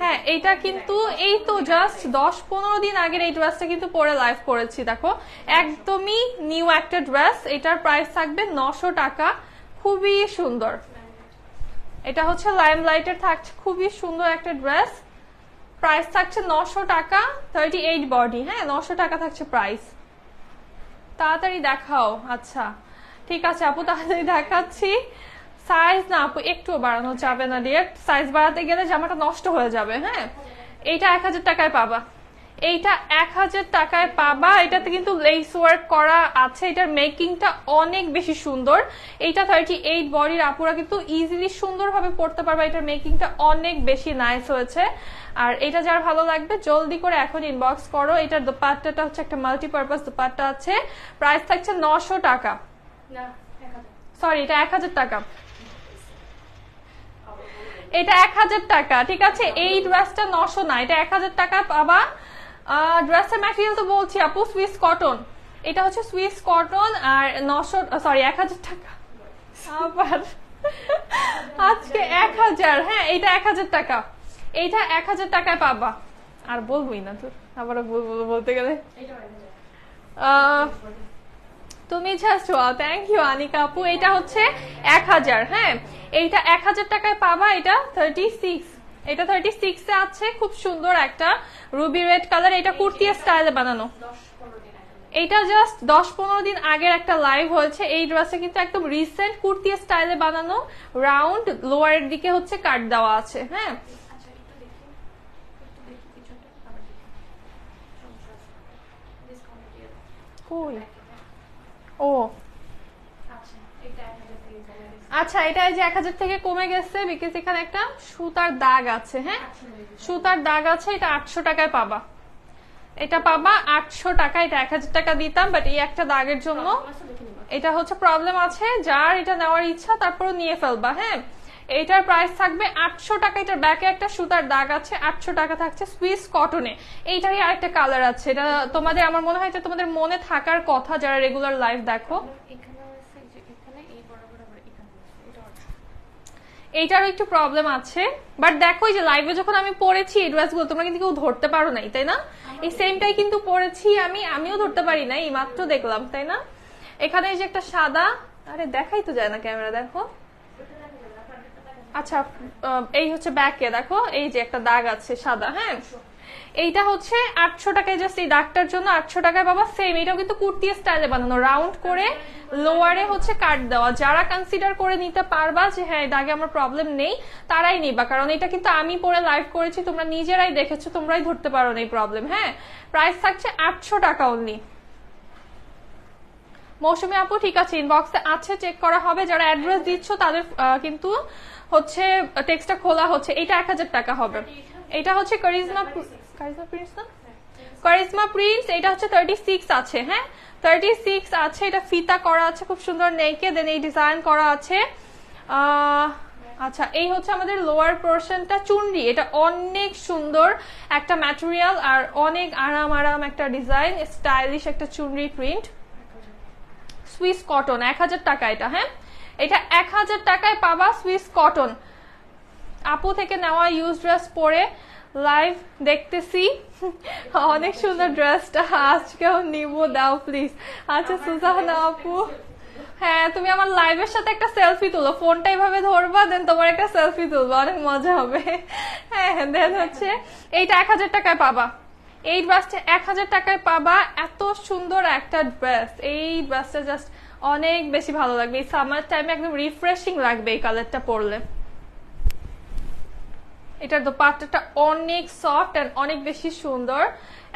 হ্যাঁ এটা কিন্তু এই তো জাস্ট 10-15 দিন আগের এই ড্রেসটা কিন্তু পরে লাইভ করেছি। দেখো একদমই নিউ একটা ড্রেস, এটার প্রাইস থাকবে 900 টাকা, খুবই সুন্দর। এটা হচ্ছে লাইম লাইটের থাকছে, খুবই সুন্দর একটা ড্রেস, প্রাইস থাকছে 900 টাকা, 38 বডি। হ্যাঁ 900 টাকা থাকছে প্রাইস। তাড়াতাড়ি দেখাও। আচ্ছা ঠিক আছে আপু তাড়াতাড়ি দেখাচ্ছি। সাইজ না আপু একটু বাড়ানো যাবে না, ডিরেক্ট সাইজ বাড়াতে গেলে জামাটা নষ্ট হয়ে যাবে। হ্যাঁ এইটা 1000 টাকায় পাবা, এইটা 1000 টাকায় পাবা। এটাতে কিন্তু লেস ওয়ার্ক করা আছে, এটার মেকিংটা অনেক বেশি সুন্দর। এইটা 38 বডির আপুরা কিন্তু ইজিলি সুন্দরভাবে পড়তে পারবে, এটার মেকিংটা অনেক বেশি নাইস হয়েছে। আর এটা যার ভালো লাগবে জলদি করে এখন ইনবক্স করো। এটার দোপাট্টাটা হচ্ছে একটা মাল্টিপারপাস দোপাট্টা আছে, প্রাইস থাকছে 900 টাকা, সরি এটা 1000 টাকা, এটা 1000 টাকা, ঠিক আছে। এই ড্রেসটা 900 না, এটা 1000 টাকা পাবা। ড্রেসের ম্যাটেরিয়াল তো বলছি আপু সুইস কটন, এটা হচ্ছে সুইস কটন আর 900 সরি 1000 টাকা আবার আজকে 1000, হ্যাঁ এটা 1000 টাকা, এইটা 1000 টাকায় পাবা। আর বলবোই না তোর, আবার বলতে গেলে তুমি just wow, thank you Anika আপু। এটা হচ্ছে 1000, হ্যাঁ এইটা 1000 টাকায় পাবা। এটা 36, এটা 36 এ আছে, খুব সুন্দর একটা রুবি রেড কালার, এটা কুর্তি স্টাইলে বানানো। এটা জাস্ট 10-15 দিন আগের একটা লাইভ হয়েছে, এই ড্রেসে কিন্তু একদম রিসেন্ট কুর্তি স্টাইলে বানানো, রাউন্ড লোয়ারের দিকে হচ্ছে কাট দেওয়া আছে, হ্যাঁ কই ও আচ্ছা, এটা এই যে 1000 থেকে কমে গেছে বিকজ এখানে একটা সুতার দাগ আছে, হ্যাঁ সুতার দাগ আছে, এটা 800 টাকায় পাবা। এটা পাবা 800 টাকা, এটা 1000 টাকা দিতাম বাট এই একটা দাগের জন্য এটা হচ্ছে প্রবলেম আছে। যার এটা নেওয়ার ইচ্ছা তারপর নিয়ে ফেলবা, হ্যাঁ এটার প্রাইস থাকবে 800 টাকা। এটার ব্যাকে একটা সুতার দাগ আছে, 800 টাকা থাকছে সুইস কটনে। এইটারই আরেকটা কালার আছে, এটা তোমাদের আমার মনে হয় তোমাদের মনে থাকার কথা যারা রেগুলার লাইভ দেখো। এইটারও একটু প্রবলেম আছে বাট দেখো এই যে লাইভে যখন আমি পড়েছি এই ড্রেসগুলো তোমরা কিন্তু কেউ ধরতে পারো নাই, তাই না? এই সেমটাই কিন্তু পড়েছি আমিও ধরতে পারি নাই, এই মাত্র দেখলাম, তাই না? এখানে এই যে একটা সাদা, আরে দেখাই তো যায় না ক্যামেরা, দেখো আচ্ছা এই হচ্ছে ব্যাকে দেখো এই যে একটা দাগ আছে সাদা, হ্যাঁ এইটা হচ্ছে 800 টাকায়, জাস্ট এই দাগটার জন্য 800 টাকায় বাবা। সেম এটাও কিন্তু কুর্তি স্টাইলে বানানো, রাউন্ড করে লোয়ারে হচ্ছে কাট দেওয়া। যারা কনসিডার করে নিতে পারবা যে হ্যাঁ দাগে আমার প্রবলেম নেই তারাই নিবা, কারণ এটা কিন্তু আমি পরে লাইভ করেছি, তোমরা নিজেরাই দেখেছো, তোমরাই ধরতে পারো না এই প্রবলেম, হ্যাঁ প্রাইস থাকছে 800 টাকা অনলি। মৌসুমী আপু ঠিক আছে, ইনবক্সে আছে, চেক করা হবে। যারা অ্যাড্রেস দিচ্ছ তাদের কিন্তু হচ্ছে টেক্সটটা খোলা হচ্ছে। এটা 1000 টাকা হবে। এটা হচ্ছে কারিজমা প্রিন্স না, কারিজমা প্রিন্স, এটা হচ্ছে 36 আছে, হ্যাঁ 36 আছে। এটা ফিতা করা আছে খুব সুন্দর নেকে, দেন এই ডিজাইন করা আছে। আচ্ছা এই হচ্ছে আমাদের লোয়ার পোর্শনটা চুনরি, এটা অনেক সুন্দর একটা ম্যাটেরিয়াল আর অনেক আরাম একটা ডিজাইন, স্টাইলিশ একটা চুনরি প্রিন্ট, সুইস কটন 1000 টাকা এটা, হ্যাঁ এটা 1000 টাকায় পাবা সুইস কটন। আপু থেকে নেওয়া ইউজ ড্রেস পরে লাইভ দেখতেছি, অনেক সুন্দর ড্রেসটা, আজকেও নিবো, দাও প্লিজ। আচ্ছা সুজাহানা আপু, হ্যাঁ তুমি আমার লাইভের সাথে একটা সেলফি তুলো, ফোনটা এইভাবে ধরবা দেন তোমার একটা সেলফি তুলবা, অনেক মজা হবে। হ্যাঁ দেন হচ্ছে এইটা 1000 টাকায় পাবা, এই ড্রেসটা 1000 টাকায় পাবা। এত সুন্দর একটা ড্রেস, এই ড্রেসটা জাস্ট অনেক বেশি ভালো লাগবে, এই সামার টাইমে একদম রিফ্রেশিং লাগবে এই কালারটা পরলে। এটার দোপাট্টাটা অনেক সফট এন্ড অনেক বেশি সুন্দর।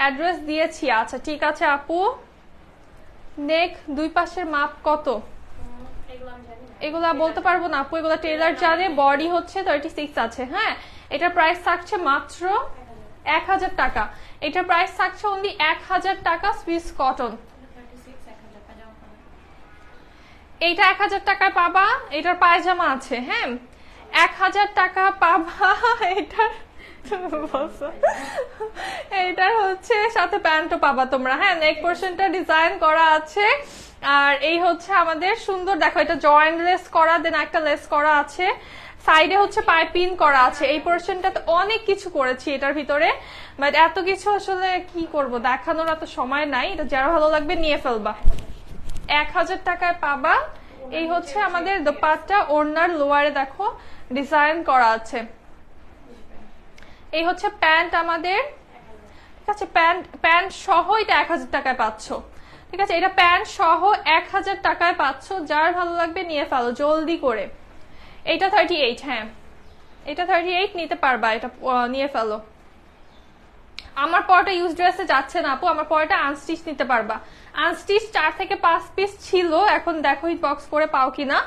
অ্যাড্রেস দিয়েছি, আচ্ছা ঠিক আছে আপু। নেক দুই পাশের মাপ কত এগুলা বলতে পারবো না আপু, এগুলা টেলার জানে। বডি হচ্ছে 36 আছে, হ্যাঁ এটার প্রাইস থাকছে মাত্র 1000 টাকা। এটার প্রাইস থাকছে অনলি 1000 টাকা সুইস কটন। এইটা 1000 টাকায় পাবা, এটার পায়জামা আছে, হ্যাঁ 1000 টাকা পাবা। এটার হচ্ছে সাথে প্যান্টও পাবা তোমরা, হ্যাঁ নেক পোর্শনটা ডিজাইন করা আছে। আর এই হচ্ছে আমাদের সুন্দর, দেখো এটা জয়েন্ট লেস করা, দেন একটা লেস করা আছে, সাইডে হচ্ছে পাইপিং করা আছে। এই পোর্শনটাতে অনেক কিছু করেছি এটার ভিতরে, বাট এত কিছু আসলে কি করব, দেখানোর এত সময় নাই। এটা যারা ভালো লাগবে নিয়ে ফেলবা, 1000 টাকায় পাবা। এই হচ্ছে আমাদের দোপাট্টা, ওড়নার লোয়ারে দেখো ডিজাইন করা আছে। এই হচ্ছে প্যান্ট আমাদের, ঠিক আছে প্যান্ট সহ এটা 1000 টাকায় পাচ্ছ, ঠিক আছে এটা প্যান্ট সহ 1000 টাকায় পাচ্ছ। যার ভালো লাগবে নিয়ে ফেলো জলদি করে। এটা 38, হ্যাঁ এটা 38 নিতে পারবা, এটা নিয়ে ফেলো। আমার পরটা ইউজ ড্রেসে যাচ্ছে না আপু, আমার পরটা আনস্টিচ নিতে পারবা। আনস্টিচ 4 থেকে 5 পিস ছিল, এখন দেখো বক্স করে পাও কিনা।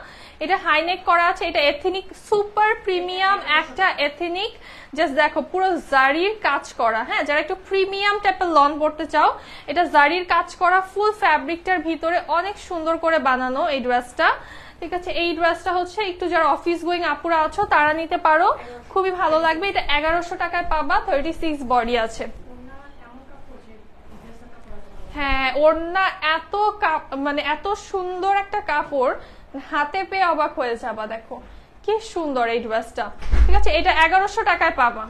এটা হাইনেক করা আছে, এটা এথনিক সুপার প্রিমিয়াম একটা এথনিক, জাস্ট দেখো পুরো জারির কাজ করা। হ্যাঁ, যারা একটু প্রিমিয়াম টাইপের লন পড়তে চাও, এটা জারির কাজ করা, ফুল ফ্যাব্রিকটার ভিতরে অনেক সুন্দর করে বানানো এই ড্রেসটা। ঠিক আছে, এই ড্রেসটা হচ্ছে একটু যারা অফিস গোয়িং আপুরা আছো তারা নিতে পারো, খুবই ভালো লাগবে। এটা 1100 টাকায় পাবা, 36 বডি আছে। হ্যাঁ, ওড়না এত মানে এত সুন্দর একটা কাপড়, হাতে পেয়ে অবাক হয়ে যাবা। দেখো কি সুন্দর এই ড্রেসটা। ঠিক আছে, এটা 1100 টাকায় পাবা।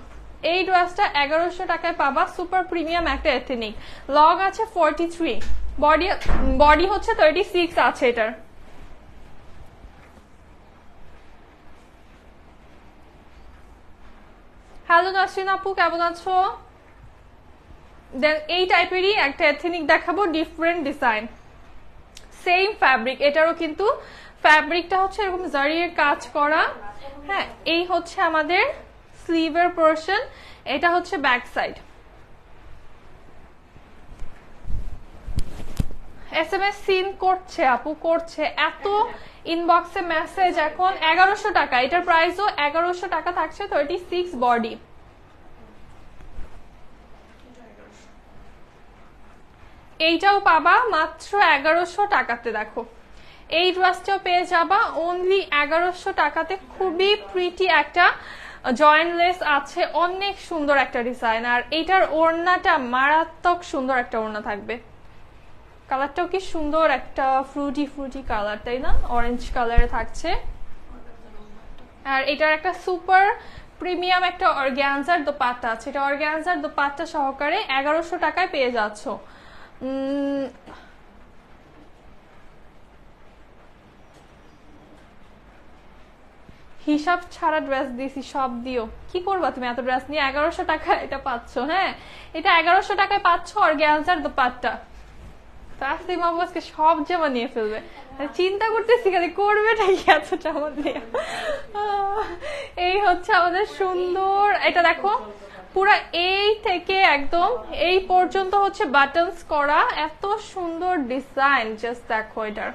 এই ড্রেসটা 1100 টাকায় পাবা, সুপার প্রিমিয়াম একটা এথনিক। লং আছে 43, বডি হচ্ছে 36 আছে এটার। হ্যালো নাসরিন আপু, কেমন আছো? দেন এই টাইপেরই একটা এথনিক দেখাবো, ডিফারেন্ট ডিজাইন, সেম ফ্যাব্রিক। এটারও কিন্তু ফ্যাব্রিকটা হচ্ছে এরকম জারির কাজ করা। হ্যাঁ, এই হচ্ছে আমাদের স্লিভের পোরশন, এটা হচ্ছে ব্যাক সাইড। SMS সিন করছে আপু, করছে এত ইনবক্সে মেসেজ। এখন 1100 টাকা, এটার প্রাইসও 1100 টাকা থাকছে, 36 বডি। এইটাও পাবা মাত্র 1100 টাকাতে। দেখো এই ড্রেসটাও পেয়ে যাবা অনলি 1100 টাকাতে। খুবই প্রিটি একটা জয়েন্টলেস আছে, অনেক সুন্দর একটা ডিজাইন। আর এইটার ওড়নাটা মারাত্মক সুন্দর একটা ওড়না থাকবে। কালারটাও কি সুন্দর, একটা ফ্রুটি ফ্রুটি কালার, তাই না? অরেঞ্জ কালারে থাকছে। আর এটার একটা সুপার প্রিমিয়াম একটা অর্গানজার দোপাট্টা আছে, এটা অর্গানজার দোপাট্টা সহকারে 1100 টাকায় পেয়ে যাচ্ছ। হিসাব ছাড়া ড্রেস দিয়েছি, সব দিও। কি করবা তুমি এত ড্রেস নিয়ে? 1100 টাকা এটা পাচ্ছ। হ্যাঁ, এটা 1100 টাকায় পাচ্ছ অর্গানজার দোপাট্টা। তাসলিমা আপু আজকে সব জামা নিয়ে ফেলবে, চিন্তা করতেছি খালি করবেটা কি এত জামা দিয়ে। এই হচ্ছে আমাদের সুন্দর, এটা দেখো পুরা এই থেকে একদম এই পর্যন্ত হচ্ছে বাটনস করা, এত সুন্দর ডিজাইন। জাস্ট দেখো এটার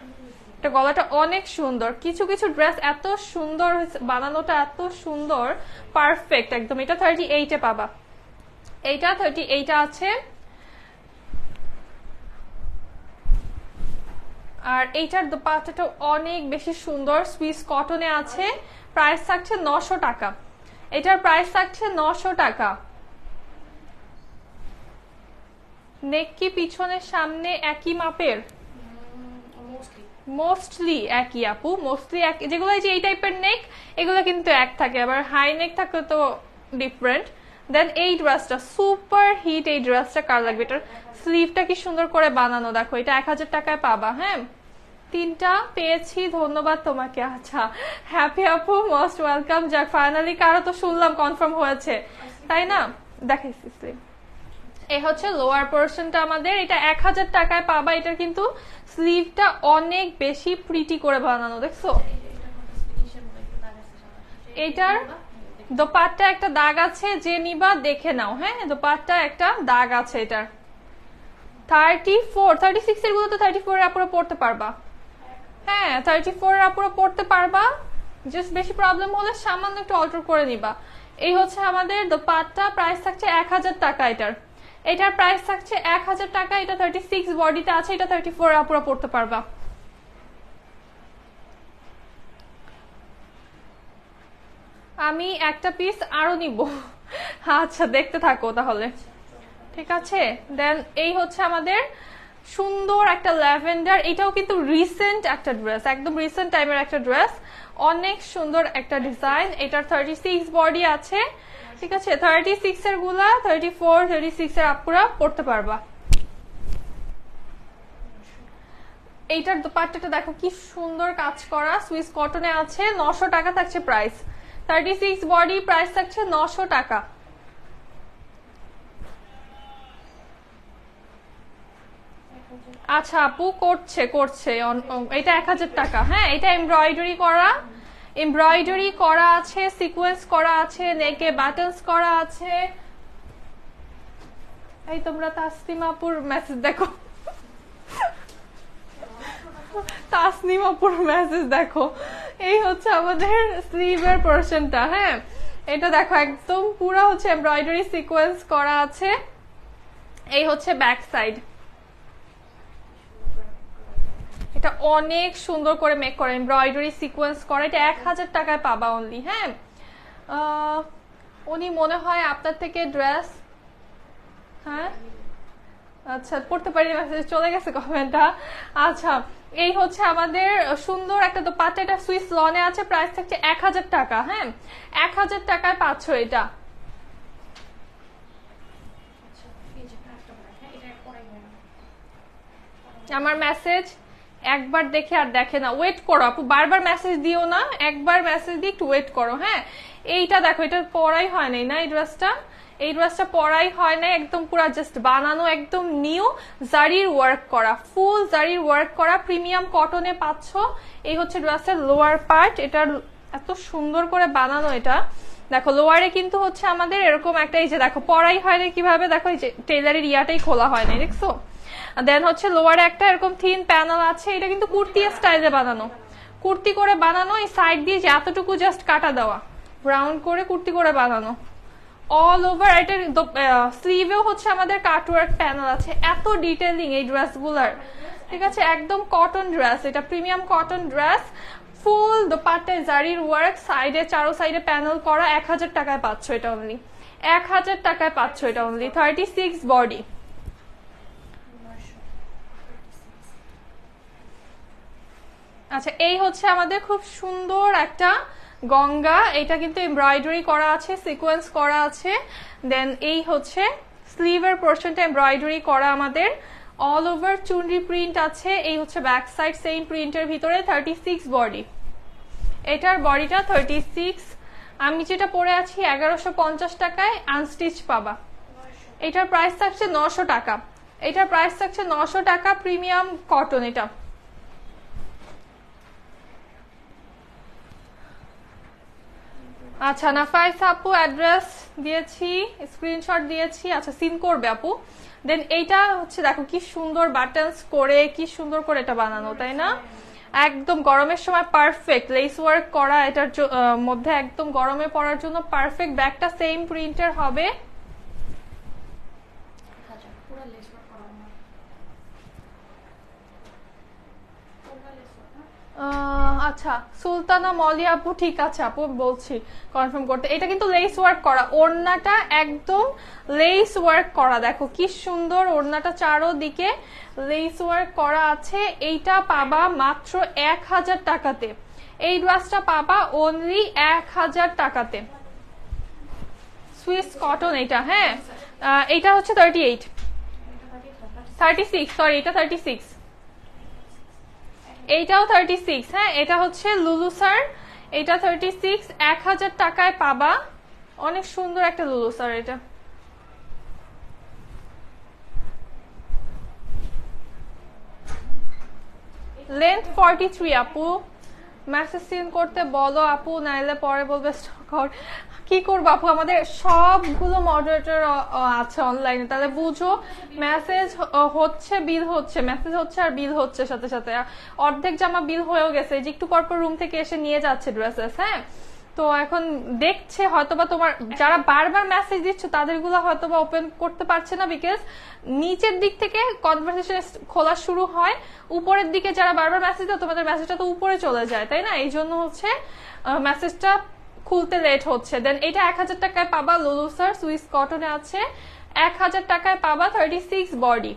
গলাটা অনেক সুন্দর। কিছু কিছু ড্রেস এত সুন্দর বানানোটা, এত সুন্দর, পারফেক্ট একদম। এটা 38-এ পাবা, এইটা 38 আছে। আর এইটার দোপাট্টাটা অনেক বেশি সুন্দর, সুইস কটনে আছে। প্রাইস থাকছে 900 টাকা, এটার প্রাইস থাকছে 900 টাকা। নেক কি পিছনের সামনে একই মাপের? মোস্টলি একই আপু, মোস্টলি এক। যেগুলো এই টাইপের নেক এগুলো কিন্তু এক থাকে, আবার হাই নেক থাকলে তো ডিফারেন্ট। দেন এই ড্রেসটা সুপার হিট, এই ড্রেসটা কার লাগবে? এটার স্লিভটা কি সুন্দর করে বানানো, দেখো। এটা 1000 টাকায় পাবা। হ্যাঁ, 3টা পেয়েছি, ধন্যবাদ তোমাকে। আচ্ছা, হ্যাপি আপু, মোস্ট ওয়েলকাম। যাক, ফাইনালি কারো তো শুনলাম কনফার্ম হয়েছে, তাই না? দেখাইছি স্লিভ। এই হচ্ছে লোয়ার পোর্শনটা আমাদের, এটা 1000 টাকায় পাবা। এটা কিন্তু স্লিভটা অনেক বেশি প্রিটি করে বানানো, দেখছো? এটার দোপাট্টা একটা দাগ আছে, যে নিবা দেখে নাও। হ্যাঁ, দোপাট্টা একটা দাগ আছে এটার। 34, 36 এর গুলো তো 34 এর আপুরা পড়তে পারবা। হ্যাঁ, 34 এর আপুরা পড়তে পারবা, জাস্ট বেশি প্রবলেম হলে সামান্য একটু অল্টার করে নিবা। এই হচ্ছে আমাদের দোপাট্টা, প্রাইস থাকছে 1000 টাকা। এটার প্রাইস থাকছে 1000 টাকা। এটা 36 বডিতে আছে, এটা 34 আপুরা পড়তে পারবা। আমি একটা পিস আরো নিব। আচ্ছা, দেখতে থাকো তাহলে, ঠিক আছে? দেন এই হচ্ছে আমাদের সুন্দর একটা ল্যাভেন্ডার, এটাও কিন্তু রিসেন্ট একটা ড্রেস, একদম রিসেন্ট টাইমের একটা ড্রেস, অনেক সুন্দর একটা ডিজাইন। এটার 36 বডি আছে, ঠিক আছে? 36 এর গুলা 34, 36 এর আপুরা পড়তে পারবা। এইটার দোপাট্টাটা দেখো কি সুন্দর কাজ করা, সুইস কটনে আছে। 900 টাকা থাকছে প্রাইস, 36 বডি, প্রাইস থাকছে 900 টাকা। আচ্ছা আপু, করছে। এটা 1000 টাকা। হ্যাঁ, এটা এমব্রয়ডারি করা আছে, সিকোয়েন্স করা আছে, নেকে বাটনস করা আছে। এই তোমরা তাসনিমাপুর মেসেজ দেখো, তাসনিমাপুর মেসেজ দেখো। এই হচ্ছে আমাদের স্লিভের পোরশনটা। হ্যাঁ, এটা দেখো একদম পুরো হচ্ছে এমব্রয়ডারি সিকোয়েন্স করা আছে। এই হচ্ছে ব্যাক সাইড, এটা অনেক সুন্দর করে মেক করে এমব্রয়ডারি সিকোয়েন্স করা। এটা 1000 টাকায় পাবা অনলি। হ্যাঁ, উনি মনে হয় আপনার থেকে ড্রেস, হ্যাঁ আচ্ছা পড়তে পারি, মেসেজ চলে গেছে কমেন্টটা। আচ্ছা, এই হচ্ছে আমাদের সুন্দর একটা দোপাট্টা, এটা সুইস লনে আছে, প্রাইস থাকছে 1000 টাকা। হ্যাঁ, 1000 টাকায় পাচ্ছ এটা। আমার মেসেজ একবার দেখে আর দেখে না, ওয়েট করো আপু, বারবার মেসেজ দিও না, একবার মেসেজ দিয়ে একটু ওয়েট করো। হ্যাঁ, এইটা দেখো, এটা পরাই হয় নাই না, এই ড্রেসটা, এই ড্রেসটা পরাই হয় না, একদম পুরো জাস্ট বানানো, একদম নিউ জারির ওয়ার্ক করা, ফুল জারির ওয়ার্ক করা, প্রিমিয়াম কটনে পাচ্ছ। এই হচ্ছে ড্রেসের লোয়ার পার্ট, এটার এত সুন্দর করে বানানো। এটা দেখো লোয়ারে কিন্তু হচ্ছে আমাদের এরকম একটা, এই যে দেখো পরাই হয় না কিভাবে, দেখো এই যে টেলারের ইয়াটাই খোলা হয় না, দেখছো। দেন হচ্ছে লোয়ারে একটা এরকম থিন প্যানেল আছে, এটা কিন্তু কুর্তি স্টাইলে বানানো, কুর্তি করে বানানো। এই সাইড দিয়ে যে এতটুকু জাস্ট কাটা দেওয়া, রাউন্ড করে কুর্তি করে বানানো অল ওভার। এটার স্লিভেও হচ্ছে আমাদের কাটওয়ার্ক প্যানেল আছে। এত ডিটেইলিং এই ড্রেসগুলার, ঠিক আছে, একদম কটন ড্রেস, এটা প্রিমিয়াম কটন ড্রেস, ফুল দোপাট্টায় জারির ওয়ার্ক, সাইডে চারো সাইডে প্যানেল করা। 1000 টাকায় পাচ্ছ এটা অনলি, 1000 টাকায় পাচ্ছ এটা অনলি। 36 বডি। আচ্ছা, এই হচ্ছে আমাদের খুব সুন্দর একটা গঙ্গা, এটা কিন্তু এমব্রয়ডারি করা আছে, সিকোয়েন্স করা আছে। দেন এই হচ্ছে স্লিভের পোর্শনটা এমব্রয়ডারি করা আমাদের, অল ওভার চুনরি প্রিন্ট আছে। এই হচ্ছে ব্যাক সাইড সেম প্রিন্টের ভিতরে। 36 বডি, এটার বডিটা 36। আমি যেটা পরে আছি 1150 টাকায় আনস্টিচ পাবা। এটার প্রাইস থাকছে 900 টাকা, এটার প্রাইস থাকছে 900 টাকা, প্রিমিয়াম কটন। এটা আচ্ছা, নাফাইস আপু অ্যাড্রেস দিয়েছি, স্ক্রিনশট দিয়েছি। আচ্ছা, সিন করবে আপু। দেন এইটা হচ্ছে দেখো কি সুন্দর বাটনস করে, কি সুন্দর করে এটা বানানো, তাই না? একদম গরমের সময় পারফেক্ট, লেস ওয়ার্ক করা, এটার মধ্যে একদম গরমে পরার জন্য পারফেক্ট। ব্যাগটা সেম প্রিন্টের হবে। আচ্ছা, সুলতানা মলিয়া আপু, ঠিক আছে আপু বলছি কনফার্ম করতে। এটা কিন্তু লেস ওয়ার্ক করা, ওড়নাটা একদম লেস ওয়ার্ক করা, দেখো কি সুন্দর ওড়নাটা, চারোদিকে লেস ওয়ার্ক করা আছে। এইটা পাবা মাত্র 1000 টাকাতে, এই ড্রেসটা পাবা অনলি 1000 টাকাতে। সুইস কটন এটা। হ্যাঁ, এটা হচ্ছে 36, সরি এটা 36, এইটাও 36। হ্যাঁ, এটা হচ্ছে লুলু স্যার, এটা 36, 1000 টাকায় পাবা। অনেক সুন্দর একটা লুলু স্যার। এটা লেন্থ 43 আপু, মেসেজ সিন করতে বলো আপু, নাইলে পরে বলবে স্টক আউট। কি করবো আপু, আমাদের সবগুলো মডারেটর আছে অনলাইনে, তাহলে বুঝো মেসেজ হচ্ছে বিল হচ্ছে, মেসেজ হচ্ছে আর বিল হচ্ছে সাথে সাথে। অর্ধেক জামা বিল হয়েও গেছে, যে একটু পরপর রুম থেকে এসে নিয়ে যাচ্ছে ড্রেসেস। হ্যাঁ, তো এখন দেখছে হয়তোবা তোমার যারা বারবার মেসেজ দিচ্ছ তাদেরগুলো হয়তোবা ওপেন করতে পারছে না, বিকজ নিচের দিক থেকে কনভারসেশন খোলা শুরু হয়, উপরের দিকে যারা বারবার মেসেজ দাও তোমাদের মেসেজটা তো উপরে চলে যায়, তাই না? এই জন্য হচ্ছে মেসেজটা খুলতে লেট হচ্ছে। দেন এটা 1000 টাকায় পাবা, লুলু স্যার সুইস কটনে আছে, 1000 টাকায় পাবা, 36 বডি।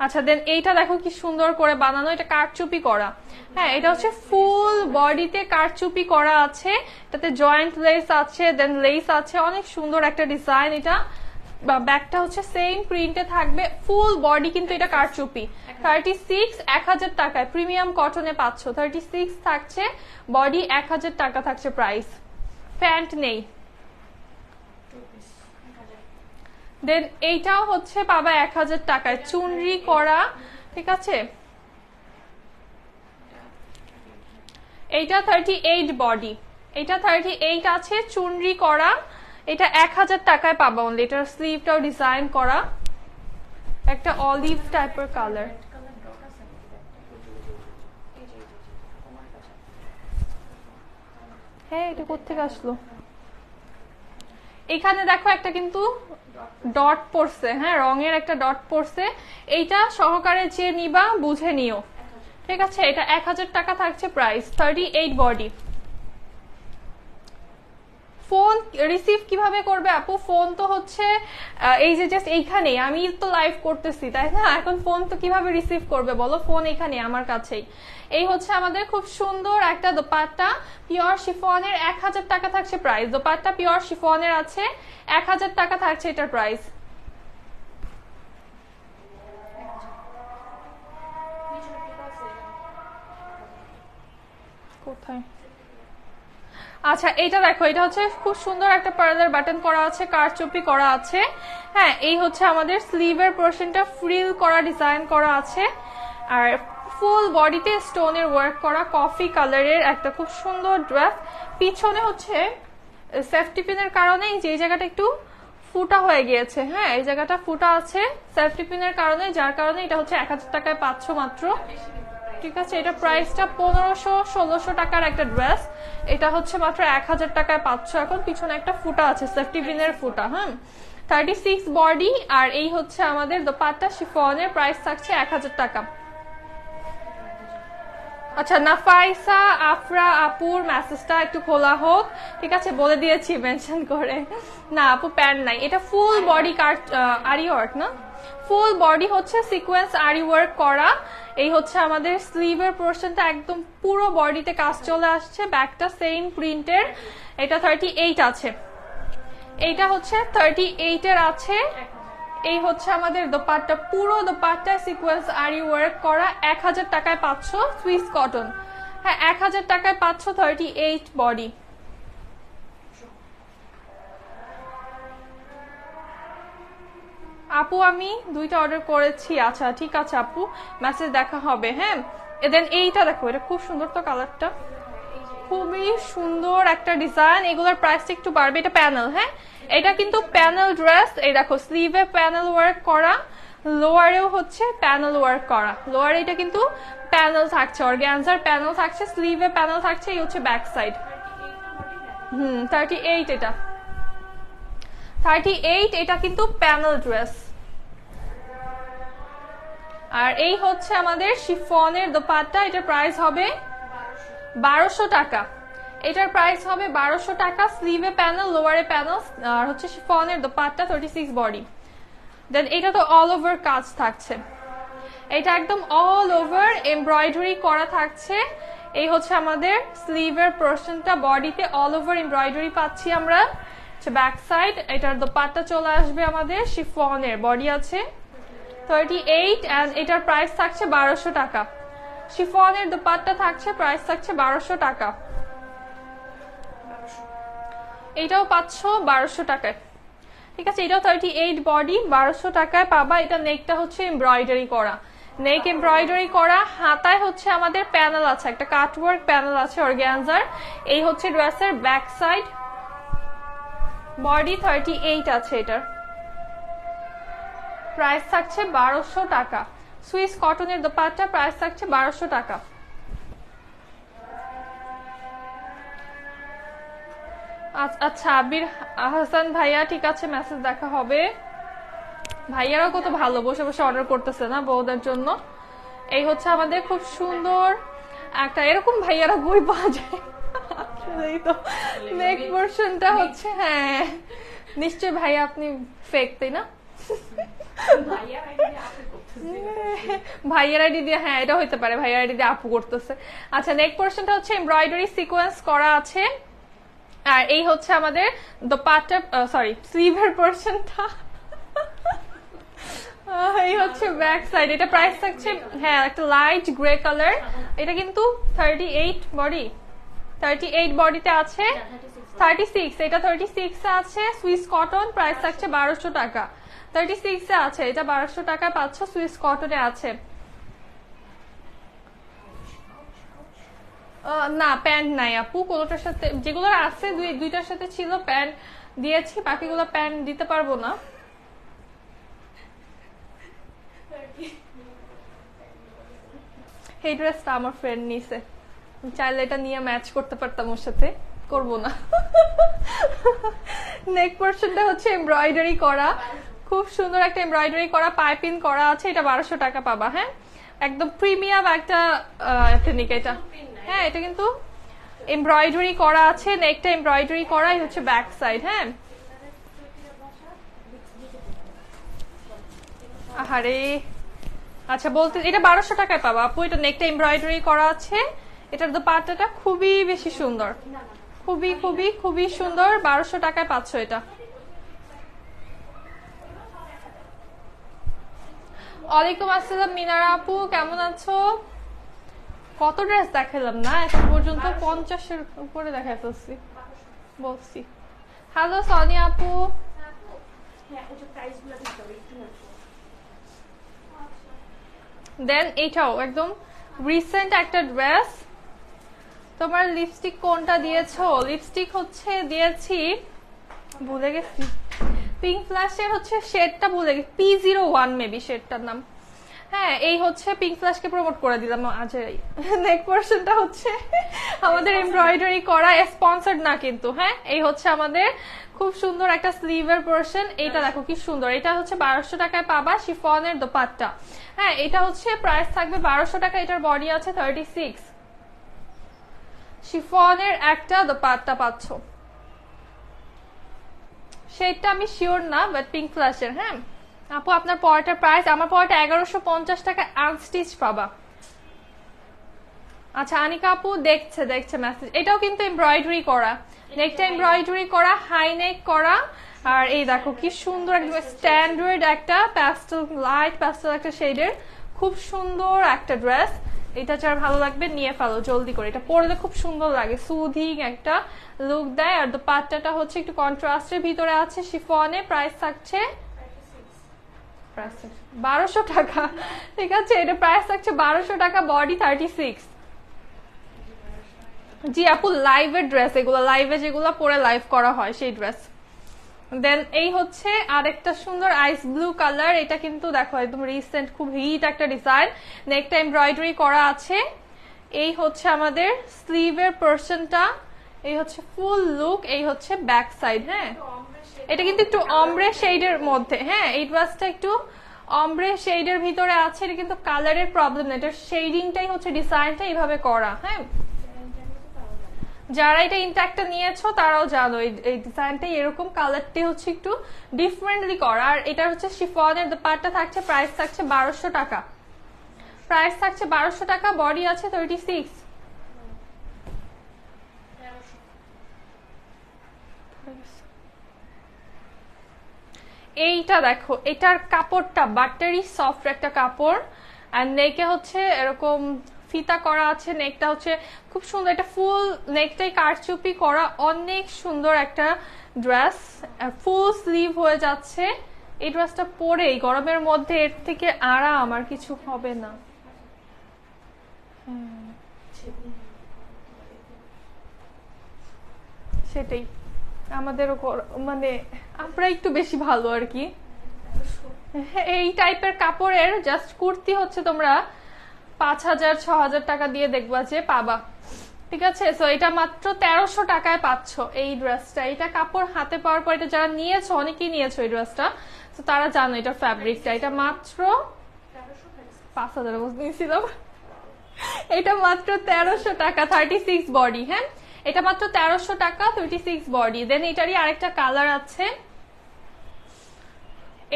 আচ্ছা, দেন এইটা দেখো কি সুন্দর করে বানানো, এটা কারচুপি করা। হ্যাঁ, এটা হচ্ছে ফুল বডিতে কারচুপি করা আছে, এটাতে জয়েন্ট লেস আছে, দেন লেস আছে, অনেক সুন্দর একটা ডিজাইন। এটা ব্যাকটা হচ্ছে সেম প্রিন্টে থাকবে, ফুল বডি কিন্তু এটা কারচুপি। 36, 1000 টাকায় প্রিমিয়াম কটনে পাচ্ছ। 36 থাকছে বডি, 1000 টাকা থাকছে প্রাইস। প্যান্ট নেই। দেন এইটাও হচ্ছে পাবা 1000 টাকায়, চুনরি করা, ঠিক আছে। এইটা 38 বডি, এটা 38 আছে, চুনরি করা। এটা 1000 টাকায় পাবা অনলি। এটার স্লিভটাও ডিজাইন করা, একটা অলিভ টাইপের কালার। হ্যাঁ, এটা কোত্থেকে আসলো? এখানে দেখো একটা কিন্তু ডট পড়ছে, হ্যাঁ রঙের একটা ডট পড়ছে। এইটা সহকারে যে নিবা বুঝে নিও, ঠিক আছে? এটা 1000 টাকা থাকছে প্রাইস। 38 বডি। ফোন রিসিভ কিভাবে করবে আপু? ফোন তো হচ্ছে এই যে জাস্ট এইখানে, আমি তো লাইভ করতেছি তাই না? এখন ফোন তো কিভাবে রিসিভ করবে বলো? ফোন এখানে আমার কাছেই। এই হচ্ছে আমাদের খুব সুন্দর একটা দোপাট্টা, পিওর শিফনের। 1000 টাকা থাকছে প্রাইস। দোপাট্টা পিওর শিফনের আছে, 1000 টাকা থাকছে এটার প্রাইস। কোথায়? আচ্ছা, এটা দেখো, এটা হচ্ছে খুব সুন্দর একটা পার্লার বাটন করা আছে, কারচুপি করা আছে। হ্যাঁ, এই হচ্ছে আমাদের স্লিভের পোরশনটা ফ্রিল করা, ডিজাইন করা আছে। আর ফুল বডিতে স্টোনের ওয়ার্ক করা, কফি কালারের একটা খুব সুন্দর ড্রেস। পিছনে হচ্ছে সেফটি পিনের কারণে যে জায়গাটা একটু ফুটা হয়ে গিয়েছে, হ্যাঁ এই জায়গাটা ফুটা আছে সেফটি পিনের কারণে, যার কারণে এটা হচ্ছে 1000 টাকায় পাচ্ছ মাত্র, ঠিক আছে? এটা প্রাইসটা 1500-1600 টাকার একটা ড্রেস, এটা হচ্ছে মাত্র 1000 টাকায় পাচ্ছ। এখন পিছনে একটা ফুটা আছে, সেফটি পিনের ফুটা। হ্যাঁ, 36 বডি। আর এই হচ্ছে আমাদের দোপাট্টা শিফনের, প্রাইস থাকছে 1000 টাকা। আচ্ছা, নাফাইসা আফরা আপুর মেসেজটা একটু খোলা হোক, ঠিক আছে? বলে দিয়েছি মেনশন করে। না আপু, প্যান্ট নাই, এটা ফুল বডি কাট আরি ওয়ার্ক না, ফুল বডি হচ্ছে সিকোয়েন্স আরি ওয়ার্ক করা। এই হচ্ছে আমাদের স্লিভের পোরশনটা, একদম পুরো বডিতে কাজ চলে আসছে। ব্যাকটা সেম প্রিন্টের। এটা 38 আছে, এইটা হচ্ছে 38 এর আছে। এই হচ্ছে আমাদের দোপাট্টা, পুরো দোপাট্টা সিকোয়েন্স আরি ওয়ার্ক করা, 1000 টাকায় পাচ্ছ সুইস কটন। হ্যাঁ, 1000 টাকায় পাচ্ছ 38 বডি। আপু আমি 2টা অর্ডার করেছি। আচ্ছা ঠিক আছে আপু, মেসেজ দেখা হবে। হ্যাঁ, দেন এইটা দেখো, এটা খুব সুন্দর তো কালারটা, খুবই সুন্দর একটা ডিজাইন। এগুলোর প্রাইসটা একটু বাড়বে। এটা প্যানেল, হ্যাঁ এটা কিন্তু প্যানেল ড্রেস। এই দেখো, স্লিভে প্যানেল ওয়ার্ক করা, লোয়ারেও হচ্ছে প্যানেল ওয়ার্ক করা। লোয়ারে এটা কিন্তু প্যানেল থাকছে, অর্গানজার প্যানেল থাকছে, স্লিভে প্যানেল থাকছে। এই হচ্ছে ব্যাক সাইড। 38 এটা, 38 এটা কিন্তু প্যানেল ড্রেস। আর এই হচ্ছে আমাদের শিফনের দোপাট্টা, এটার প্রাইস হবে 1200 টাকা। এটার প্রাইস হবে 1200 টাকা। স্লিভে প্যানেল, লোয়ারে প্যানেল, আর হচ্ছে শিফনের দোপাট্টা, 36 বডি। দেন এটা তো অল ওভার কাজ থাকছে, এটা একদম অল ওভার এমব্রয়ডারি করা থাকছে। এই হচ্ছে আমাদের স্লিভের পোরশনটা, বডিতে অল ওভার এমব্রয়ডারি পাচ্ছি আমরা। ব্যাক সাইড, এটার দোপাট্টা চলে আসবে আমাদের শিফনের, বডি আছে 38 এন্ড এটার প্রাইস থাকছে 1200 টাকা। শিফনের দোপাট্টা থাকছে, প্রাইস থাকছে 1200 টাকা। এটাও পাচ্ছ 1200 টাকায়, ঠিক আছে? এটাও 38 বডি, 1200 টাকায় পাবা। এটা নেকটা হচ্ছে এমব্রয়ডারি করা, নেক এমব্রয়ডারি করা। হাতায় হচ্ছে আমাদের প্যানেল আছে, একটা কাটওয়ার্ক প্যানেল আছে অর্গানজার। এই হচ্ছে ড্রেসের ব্যাক সাইড, বডি 38 আছে। এটার প্রাইস থাকছে 1200 টাকা। সুইস কটনের দোপাট্টা, প্রাইস থাকছে 1200 টাকা। আচ্ছা, আবির হাসান ভাইয়া, ঠিক আছে মেসেজ দেখা হবে। ভাইয়ারাও কত ভালো, বসে বসে অর্ডার করতেছে না বউদের জন্য। এই হচ্ছে আমাদের খুব সুন্দর একটা, এরকম ভাইয়ারা বই পাওয়া যায় আসলেই তো। নেক পোরশনটা হচ্ছে, হ্যাঁ নিশ্চয় ভাইয়া আপনি ফেক, তাই না? ভাইয়ার আইডি দিয়ে, হ্যাঁ এটা হইতে পারে, ভাইয়ার আইডি দিয়ে আপু করতেছে। আচ্ছা, নেক পোরশনটা হচ্ছে এমব্রয়ডারি সিকোয়েন্স করা আছে। আর এই হচ্ছে আমাদের দোপাট্টা, সরি স্লিভের পোরশনটা, এই হচ্ছে ব্যাক সাইড। এটা প্রাইস থাকছে, হ্যাঁ একটা লাইট গ্রে কালার। এটা কিন্তু 38 বডি, 38 বডিতে আছে। 36, এটা 36 এ আছে। সুইস কটন, প্রাইস থাকছে 1200 টাকা। 36 এ আছে, এটা 1200 টাকায় পাচ্ছ, সুইস কটনে আছে। না প্যান্ট নাই আপু, কোনোটার সাথে যেগুলো আছে দুইটার সাথে ছিল প্যান্ট দিয়েছি, বাকিগুলো প্যান্ট দিতে পারবো না। এই ড্রেসটা আমার ফ্রেন্ড নিছে, চাইলে এটা নিয়ে ম্যাচ করতে পারতাম ওর সাথে, করবো না। নেক পোর্শনটা হচ্ছে এমব্রয়ডারি করা, খুব সুন্দর একটা এমব্রয়ডারি করা পাইপিং করা আছে, এটা 1200 টাকা পাবা। হ্যাঁ একদম প্রিমিয়াম একটা টেকনিক এটা। হ্যাঁ এটা কিন্তু এমব্রয়ডারি করা আছে, নেকটা এমব্রয়ডারি করাই হচ্ছে ব্যাক সাইড। হ্যাঁ আহারে আচ্ছা বলতে এটা 1200 টাকায় পাবা আপু, এটা নেকটা এমব্রয়ডারি করা আছে, এটার দোপাট্টাটা খুবই বেশি সুন্দর, খুবই খুবই খুবই সুন্দর, 1200 টাকায় পাচ্ছ এটা। ওয়ালাইকুম আসসালাম মিনারা আপু, কেমন আছো? কত ড্রেস দেখালাম না এখন পর্যন্ত, 50-এর উপরে দেখাই ফেলছি বলছি। হ্যালো সোনিয়া আপু, দেন এটাও একদম রিসেন্ট একটা ড্রেস। তোমার লিপস্টিক কোনটা দিয়েছো? লিপস্টিক হচ্ছে দিয়েছি, ভুলে গেছি, পিঙ্ক ফ্ল্যাশের হচ্ছে শেডটা ভুলে গেছি, P01 মেবি শেডটার নাম। হ্যাঁ এই হচ্ছে পিঙ্ক ফ্ল্যাশকে প্রমোট করে দিলাম আজের। নেক পোর্শনটা হচ্ছে আমাদের এমব্রয়ডারি করা, স্পন্সর্ড না কিন্তু। হ্যাঁ এই হচ্ছে আমাদের খুব সুন্দর একটা স্লিভের পোর্শন, এইটা দেখো কি সুন্দর, এটা হচ্ছে 1200 টাকায় পাবা, শিফনের দোপাট্টা। হ্যাঁ এটা হচ্ছে প্রাইস থাকবে 1200 টাকা, এটার বডি আছে 36, শিফনের একটা দোপাট্টা পাচ্ছ। সেটা আমি শিওর না, বাট পিঙ্ক ফ্ল্যাশের। হ্যাঁ আপু আপনার পরটার প্রাইস, আমার পরটা 1150 টাকা আনস্টিচ পাবা। আচ্ছা আনিকা আপু দেখছে মেসেজ, এটাও কিন্তু এমব্রয়ডারি করা, নেকটা এমব্রয়ডারি করা, হাই নেক করা, আর এই দেখো কি সুন্দর একদম স্ট্যান্ডার্ড একটা প্যাস্টেল, লাইট প্যাস্টেল একটা শেডের, খুব সুন্দর একটা ড্রেস। এটা যার ভালো লাগবে নিয়ে ফেলো জলদি করে, এটা পরলে খুব সুন্দর লাগে, সুদিং একটা লুক দেয়। আর দোপাট্টাটা হচ্ছে একটু কন্ট্রাস্টের ভিতরে আছে, শিফনে, প্রাইস থাকছে 1200 টাকা। ঠিক আছে এটা প্রাইস থাকছে 1200 টাকা, বডি 36। জি আপু লাইভের ড্রেস এগুলো, লাইভে যেগুলো পরে লাইভ করা হয় সেই ড্রেস। দেন এই হচ্ছে আরেকটা সুন্দর আইস ব্লু কালার, এটা কিন্তু দেখো একদম রিসেন্ট, খুব হিট একটা ডিজাইন, নেকটা এমব্রয়ডারি করা আছে। এই হচ্ছে আমাদের স্লিভের পোর্শনটা, এই হচ্ছে ফুল লুক, এই হচ্ছে ব্যাক সাইড। হ্যাঁ এটা কিন্তু একটু অমব্রে শেডের মধ্যে। হ্যাঁ এই ড্রেসটা একটু অমব্রে শেডের ভিতরে আছে, এটা কিন্তু কালারের প্রবলেম না, এটার শেডিংটাই হচ্ছে ডিজাইনটা এইভাবে করা। হ্যাঁ যারা এটা ইনট্যাক্টটা নিয়েছো তারাও জানো এই ডিজাইনটাই এরকম, কালারটি হচ্ছে একটু ডিফারেন্টলি করা। আর এটা হচ্ছে শিফনের দোপাট্টা থাকছে, প্রাইস থাকছে 1200 টাকা, প্রাইস থাকছে 1200 টাকা, বডি আছে 36। এইটা দেখো, এটার কাপড়টা বাটারি সফট একটা কাপড়, আর নেকে হচ্ছে এরকম ফিতা করা আছে, নেকটা হচ্ছে খুব সুন্দর, এটা ফুল নেকটাই কারচুপি করা, অনেক সুন্দর একটা ড্রেস, ফুল স্লিভ হয়ে যাচ্ছে। এই ড্রেসটা পরে গরমের মধ্যে এর থেকে আরাম আর কিছু হবে না। সেটাই আমাদেরও মানে আমরা একটু বেশি ভালো আর কি। এই টাইপের কাপড়ের জাস্ট কুর্তি হচ্ছে তোমরা 5000-6000 টাকা দিয়ে দেখবা যে পাবা। ঠিক আছে, সো এটা মাত্র 1300 টাকায় পাচ্ছ এই ড্রেসটা। এটা কাপড় হাতে পাওয়ার পর, এটা যারা নিয়েছো অনেকেই নিয়েছো এই ড্রেসটা, তো তারা জানো এটার ফ্যাব্রিকটা। এটা মাত্র 5000 নিয়েছিলাম, এটা মাত্র 1300 টাকা, 36 বডি। হ্যাঁ এটা মাত্র 1300 টাকা, 36 বডি। দেন এটারই আরেকটা কালার আছে,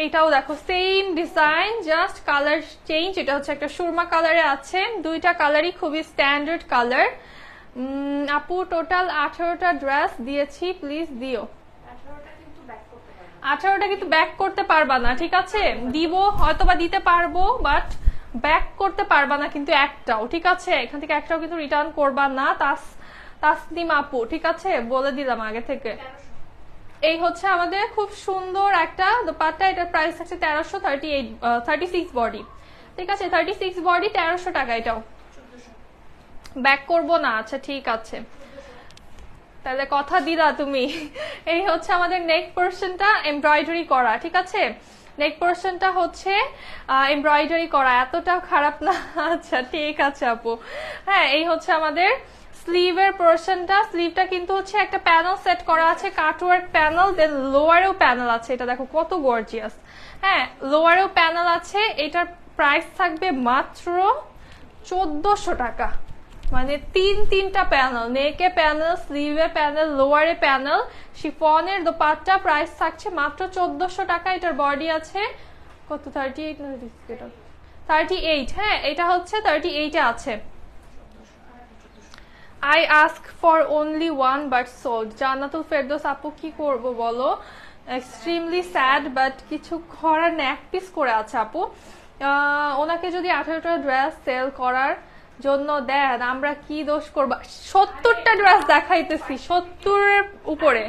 এইটাও দেখো same design, just colour change. এটা হচ্ছে একটা সুরমা কালারে আছে, দুইটা কালারই খুবই স্ট্যান্ডার্ড কালার। আপু টোটাল 18টা ড্রেস দিয়েছি, প্লিজ দিও। 18টা কিন্তু ব্যাক করতে পারবা না, ঠিক আছে? দিব হয়তোবা দিতে পারবো, বাট ব্যাক করতে পারবা না কিন্তু একটাও, ঠিক আছে? এখান থেকে একটাও কিন্তু রিটার্ন করবা না। তাসনিম আপু, ঠিক আছে, বলে দিলাম আগে থেকে। এই হচ্ছে আমাদের খুব সুন্দর একটা দোপাট্টা, এটার প্রাইস আছে 1338, 36 বডি। ঠিক আছে, 36 বডি 1300 টাকা। এটাও ব্যাক করব না, আচ্ছা ঠিক আছে, তাহলে কথা দিলা তুমি। এই হচ্ছে আমাদের নেক পোরশনটা এমব্রয়ডারি করা, ঠিক আছে, নেক পোরশনটা হচ্ছে এমব্রয়ডারি করা, এতটাও খারাপ না। আচ্ছা ঠিক আছে আপু। হ্যাঁ, এই হচ্ছে আমাদের স্লিভের পোরশনটা। স্লিভটা কিন্তু হচ্ছে একটা প্যানেল সেট করা আছে, কাটওয়ার্ক প্যানেল, দেন লোয়ারেও প্যানেল আছে, এটা দেখো কত গর্জিয়াস। হ্যাঁ, লোয়ারেও প্যানেল আছে, এটার প্রাইস থাকবে মাত্র 1400 টাকা। মানে তিনটা প্যানেল, নেকে প্যানেল, স্লিভে প্যানেল, লোয়ারে প্যানেল, শিফনের দোপাট্টা, প্রাইস থাকছে মাত্র 1400 টাকা। এটার বডি আছে কত, 38 না 38? হ্যাঁ, এটা হচ্ছে 38 এ আছে। I ask for only one but sold. Jannatul Ferdous আপু কি করব বলো, এক্সট্রিমলি স্যাড, বাট কিছু করার না, এক পিস করে আছে আপু। ওনাকে যদি 18টা ড্রেস সেল করার জন্য দেন, আমরা কি দোষ করব? 70টা ড্রেস দেখাইতেছি, 70-এর উপরে।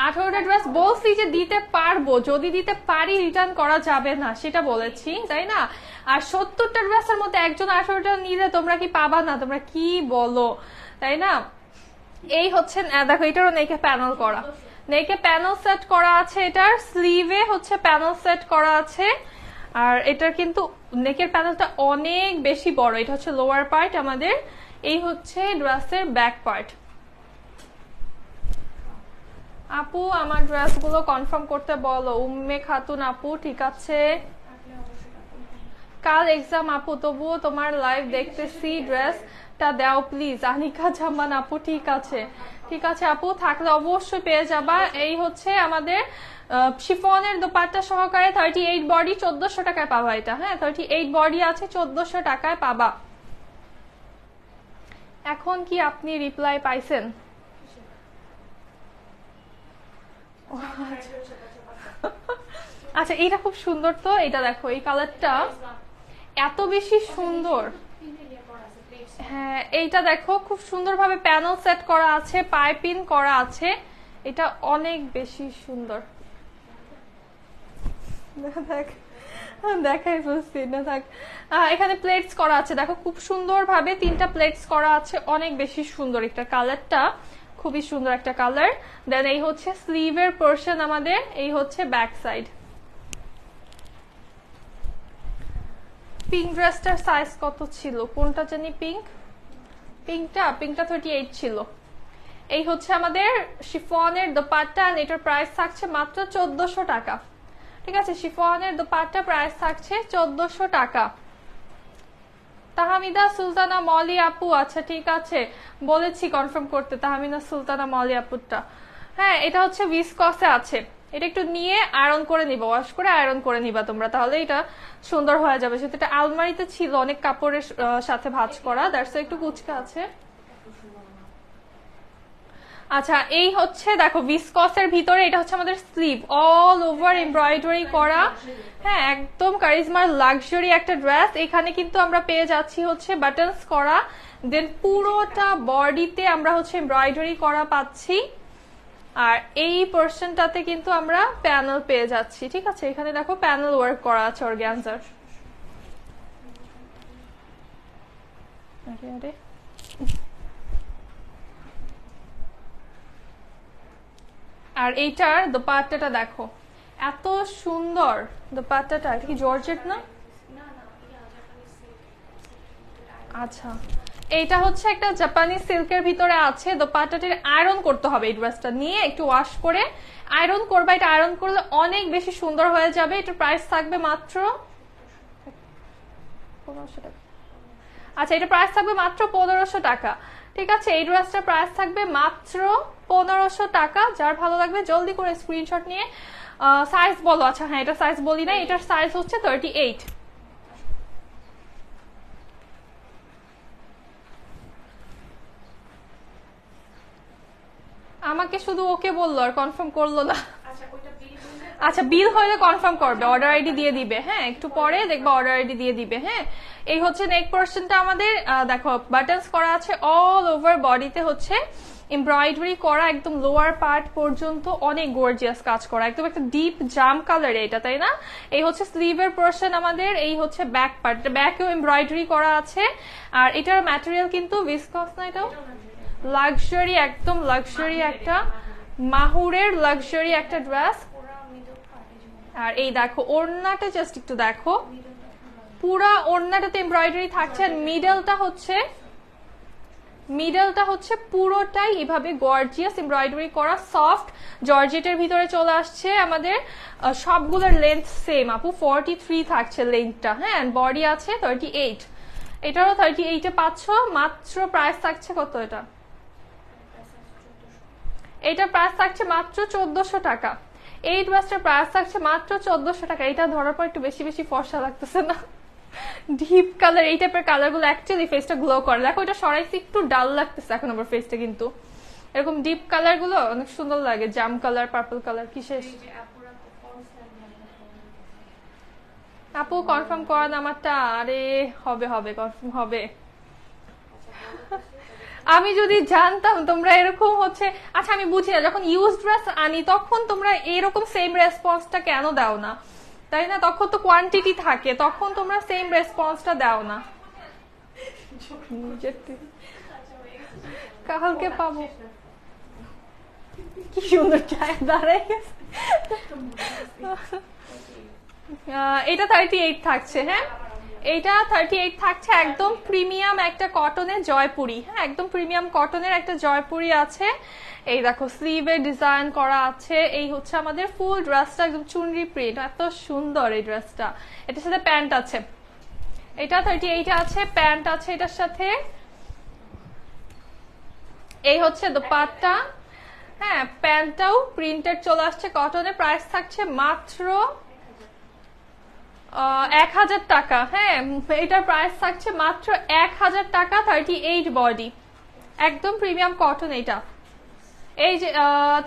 18টা ড্রেস বলছি যে দিতে পারবো, যদি দিতে পারি রিটার্ন করা যাবে না, সেটা বলেছি, তাই না? আর 70টা ড্রেসের মধ্যে একজন 18টা নিলে তোমরা কি পাবা না? তোমরা কি বলো, তাই না? এই হচ্ছে দেখো, এটারও নেকে প্যানেল করা, নেকে প্যানেল সেট করা আছে, এটার স্লিভে হচ্ছে প্যানেল সেট করা আছে। আর এটার কিন্তু নেকের প্যানেলটা অনেক বেশি বড়, এটা হচ্ছে লোয়ার পার্ট আমাদের, এই হচ্ছে ড্রেসের ব্যাক পার্ট। আপু আমার ড্রেসগুলো কনফার্ম করতে বলো, উম্মে খাতুন আপু, ঠিক আছে। কাল এক্সাম আপু, তবুও তোমার লাইভ দেখতেছি, ড্রেসটা দাও প্লিজ। আনিকা জামান আপু, ঠিক আছে ঠিক আছে আপু, থাকলে অবশ্যই পেয়ে যাবা। এই হচ্ছে আমাদের শিফনের দোপাট্টা সহকারে 38 বডি, 1400 টাকায় পাবা এটা। হ্যাঁ, 38 বডি আছে, 1400 টাকায় পাবা। এখন কি আপনি রিপ্লাই পাইছেন? আচ্ছা, এটা খুব সুন্দর তো, এটা দেখো, এই কালারটা এত বেশি সুন্দর। হ্যাঁ, এইটা দেখো খুব সুন্দরভাবে প্যানেল সেট করা আছে, পাইপিং করা আছে, এটা অনেক বেশি সুন্দর। দেখাই বলছি না, থাক। এখানে প্লেটস করা আছে, দেখো খুব সুন্দর ভাবে 3টা প্লেটস করা আছে, অনেক বেশি সুন্দর। একটা কালারটা খুবই সুন্দর একটা কালার। দেন এই হচ্ছে স্লিভের পোরশন আমাদের, এই হচ্ছে ব্যাক সাইড। পিঙ্ক ড্রেসটার সাইজ কত ছিল? কোনটা জানি, পিঙ্কটা 38 ছিল। এই হচ্ছে আমাদের শিফনের দোপাট্টা, এটার প্রাইস থাকছে মাত্র 1400 টাকা। ঠিক আছে, শিফনের দোপাট্টা প্রাইস থাকছে 1400 টাকা। তাহমিদা সুলতানা মলি আপু, আচ্ছা ঠিক আছে, বলেছি কনফার্ম করতে, তাহমিদা সুলতানা মলি আপুরটা। হ্যাঁ, এটা হচ্ছে ভিসকসে আছে, এটা একটু নিয়ে আয়রন করে নিবা, ওয়াশ করে আয়রন করে নিবা তোমরা, তাহলে এটা সুন্দর হয়ে যাবে। সেটা এটা আলমারিতে ছিল অনেক কাপড়ের সাথে ভাঁজ করা, দ্যাটস একটু কুচকা আছে। আচ্ছা, এই হচ্ছে দেখো ভিসকসের ভিতরে, এটা হচ্ছে আমাদের স্লিভ, অল ওভার এমব্রয়ডারি করা। হ্যাঁ, একদম কারিজমার লাক্সারি একটা ড্রেস। এখানে কিন্তু আমরা পেয়ে যাচ্ছি হচ্ছে বাটনস করা, দেন পুরোটা বডিতে আমরা হচ্ছে এমব্রয়ডারি করা পাচ্ছি। আর এই পোরশনটাতে কিন্তু আমরা প্যানেল পেয়ে যাচ্ছি, ঠিক আছে। এখানে দেখো প্যানেল ওয়ার্ক করা আছে অর্গানজার। আর এইটার দোপাট্টাটা দেখো, এত সুন্দর দোপাট্টাটা। এটা কি জর্জেট না? আচ্ছা, এইটা হচ্ছে একটা জাপানি সিল্কের ভিতরে আছে। দোপাট্টাটির আয়রন করতে হবে, এই ড্রেসটা নিয়ে একটু ওয়াশ করে আয়রন করবা। এটা আয়রন করলে অনেক বেশি সুন্দর হয়ে যাবে। এটার প্রাইস থাকবে মাত্র 1500 টাকা। আচ্ছা, এটা প্রাইস থাকবে মাত্র 1500 টাকা। ঠিক আছে, এই ড্রেসটার প্রাইস থাকবে মাত্র 1500 টাকা। যার ভালো লাগবে জলদি করে স্ক্রিনশট নিয়ে সাইজ বলো। আচ্ছা হ্যাঁ, এটা সাইজ বলি না, এটার সাইজ হচ্ছে 38। আমাকে শুধু ওকে বললো আর কনফার্ম করলো না। আচ্ছা, বিল হলে কনফার্ম করবে, অর্ডার আইডি দিয়ে দিবে। হ্যাঁ, একটু পরে দেখবা অর্ডার আইডি দিয়ে দিবে। হ্যাঁ, এই হচ্ছে নেক পোরশনটা আমাদের। দেখো বাটনস করা আছে অল ওভার বডিতে, হচ্ছে এমব্রয়ডারি করা একদম লোয়ার পার্ট পর্যন্ত অনেক গর্জিয়াস কাজ করা, একদম একটা ডিপ জাম কালার এটা, তাই না? এই হচ্ছে স্লিভের পোর্শন আমাদের, এই হচ্ছে ব্যাক পার্ট, ব্যাকেও এমব্রয়ডারি করা আছে। আর এটার ম্যাটেরিয়াল কিন্তু ভিসকস না, এটাও লাক্সারি, একদম লাক্সারি একটা মাহুরের লাক্সারি একটা ড্রেস। আর এই দেখো ওড়নাটা, জাস্ট একটু দেখো, পুরা ওড়নাটাতে এমব্রয়ডারি থাকছে। আর মিডলটা হচ্ছে পুরোটাই এভাবে গর্জিয়াস এমব্রয়ডারি করা, সফট জর্জেটের ভিতরে চলে আসছে আমাদের। সবগুলোর লেন্থ সেম আপু, 43 থাকছে লেন্থটা, হ্যাঁ। বডি আছে 38, এটারও 38-এ পাচ্ছ। মাত্র প্রাইস থাকছে কত? এটা প্রাইস থাকছে মাত্র 1400 টাকা। এই ড্রেসটার প্রাইস থাকছে মাত্র 1400 টাকা। এটা ধরার পর একটু বেশি বেশি ফর্সা লাগতেছে না? ডিপ কালার, এই টাইপের কালার গুলো অ্যাকচুয়ালি ফেসটা গ্লো করে। দেখো এটা সরাইছি, একটু ডাল লাগতেছে এখন আমার ফেসটা, কিন্তু এরকম ডিপ কালার গুলো অনেক সুন্দর লাগে। জাম কালার, পার্পল কালার, কি শেষ? আপু কনফার্ম করেন আমারটা। আরে হবে হবে, কনফার্ম হবে। আমি যদি জানতাম তোমরা এরকম হচ্ছে, আচ্ছা আমি বুঝি না, যখন ইউজ ড্রেস আনি তখন তোমরা এরকম সেম রেসপন্সটা কেন দাও না, তাই না? তখন তো কোয়ান্টিটি থাকে, তখন তোমরা সেম রেসপন্সটা দাও না। কালকে পাবো। কি সুন্দর চায় দাঁড়াই গেছে। এটা 38 থাকছে, হ্যাঁ এইটা 38 থাকছে। একদম প্রিমিয়াম একটা কটনের জয়পুরি, হ্যাঁ একদম প্রিমিয়াম কটনের একটা জয়পুরি আছে। এই দেখো স্লিভে ডিজাইন করা আছে। এই হচ্ছে আমাদের ফুল ড্রেসটা, একদম চুনরি প্রিন্ট, এত সুন্দর এই ড্রেসটা। এটার সাথে প্যান্ট আছে, এটা 38 আছে, প্যান্ট আছে এটার সাথে। এই হচ্ছে দোপাট্টা, হ্যাঁ প্যান্টটাও প্রিন্টেড চলে আসছে কটনের। প্রাইস থাকছে মাত্র 1000 টাকা, হ্যাঁ এটার প্রাইস থাকছে মাত্র 1000 টাকা। 38 বডি, একদম প্রিমিয়াম কটন। এটা এই যে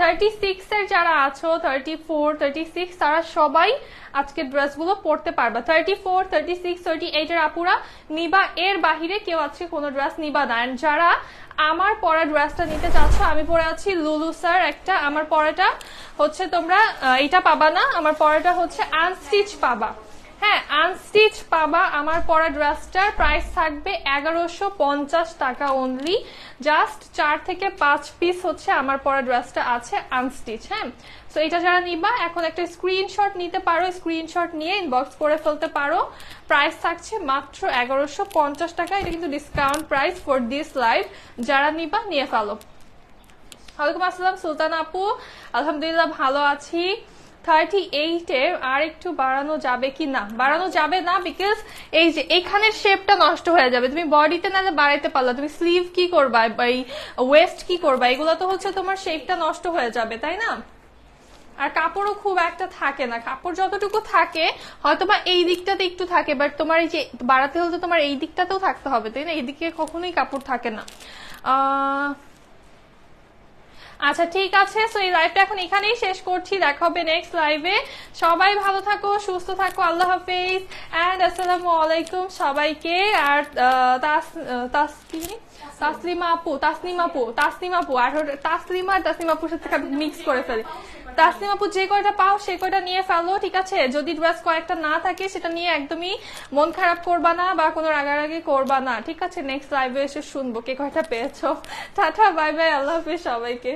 36 এর যারা আছো, 34, 36 তারা সবাই আজকে ড্রেসগুলো পরতে পারবা। 34, 36, 38 এর আপুরা নিবা, এর বাহিরে কেউ আজকে কোনো ড্রেস নিবা না। যারা আমার পরা ড্রেসটা নিতে চাচ্ছ, আমি পরে আছি লুলু স্যার একটা, আমার পরাটা হচ্ছে তোমরা এটা পাবা না, আমার পরাটা হচ্ছে আনস্টিচ পাবা, হ্যাঁ আনস্টিচ পাবা। আমার পরা ড্রেসটার প্রাইস থাকবে 1150 টাকা অনলি। জাস্ট 4 থেকে 5 পিস হচ্ছে আমার পরা ড্রেসটা আছে আনস্টিচ, হ্যাঁ। সো এটা যারা নিবা এখন একটা স্ক্রিনশট নিতে পারো, স্ক্রিনশট নিয়ে ইনবক্স করে ফেলতে পারো। প্রাইস থাকছে মাত্র 1150 টাকা। এটা কিন্তু discount price for this live. যারা নিবা নিয়ে ফেলো। ওয়ালাইকুম আসসালাম সুলতান আপু, আলহামদুলিল্লাহ ভালো আছি। 38 এর আর একটু বাড়ানো যাবে কি? না বাড়ানো যাবে না, বিকজ এই যে এখানের শেপটা নষ্ট হয়ে যাবে। তুমি বডিতে নালে বাড়াইতে পারলা, তুমি স্লিভ কি করবা, এই ওয়েস্ট কি করবা, এগুলো তো হচ্ছে তোমার শেপটা নষ্ট হয়ে যাবে, তাই না? আর কাপড়ও খুব একটা থাকে না, কাপড় যতটুকু থাকে হয়তো বা এই দিকটাতে একটু থাকে, বাট তোমার এই যে বাড়াতে হলে তোমার এই দিকটাতেও থাকতে হবে, তাই না? এই দিকে কখনোই কাপড় থাকে না। আচ্ছা ঠিক আছে, সো এই লাইভটা এখন এখানেই শেষ করছি। দেখা হবে নেক্সট লাইভে। সবাই ভালো থাকো, সুস্থ থাকো, আল্লাহ হাফেজ এন্ড আসসালামু আলাইকুম সবাইকে। আর তাসলিমা আপুর সাথে মিক্স করে ফেলি। তাসলিমা আপু যে কয়টা পাও সে কয়টা নিয়ে ফেলো, ঠিক আছে? যদি ড্রেস কয়েকটা না থাকে সেটা নিয়ে একদমই মন খারাপ করবা না বা কোনো রাগারাগি করবা না, ঠিক আছে? নেক্সট লাইভে এসে শুনবো কে কয়টা পেয়েছো। টাটা, বাই বাই, আল্লাহ হাফেজ সবাইকে।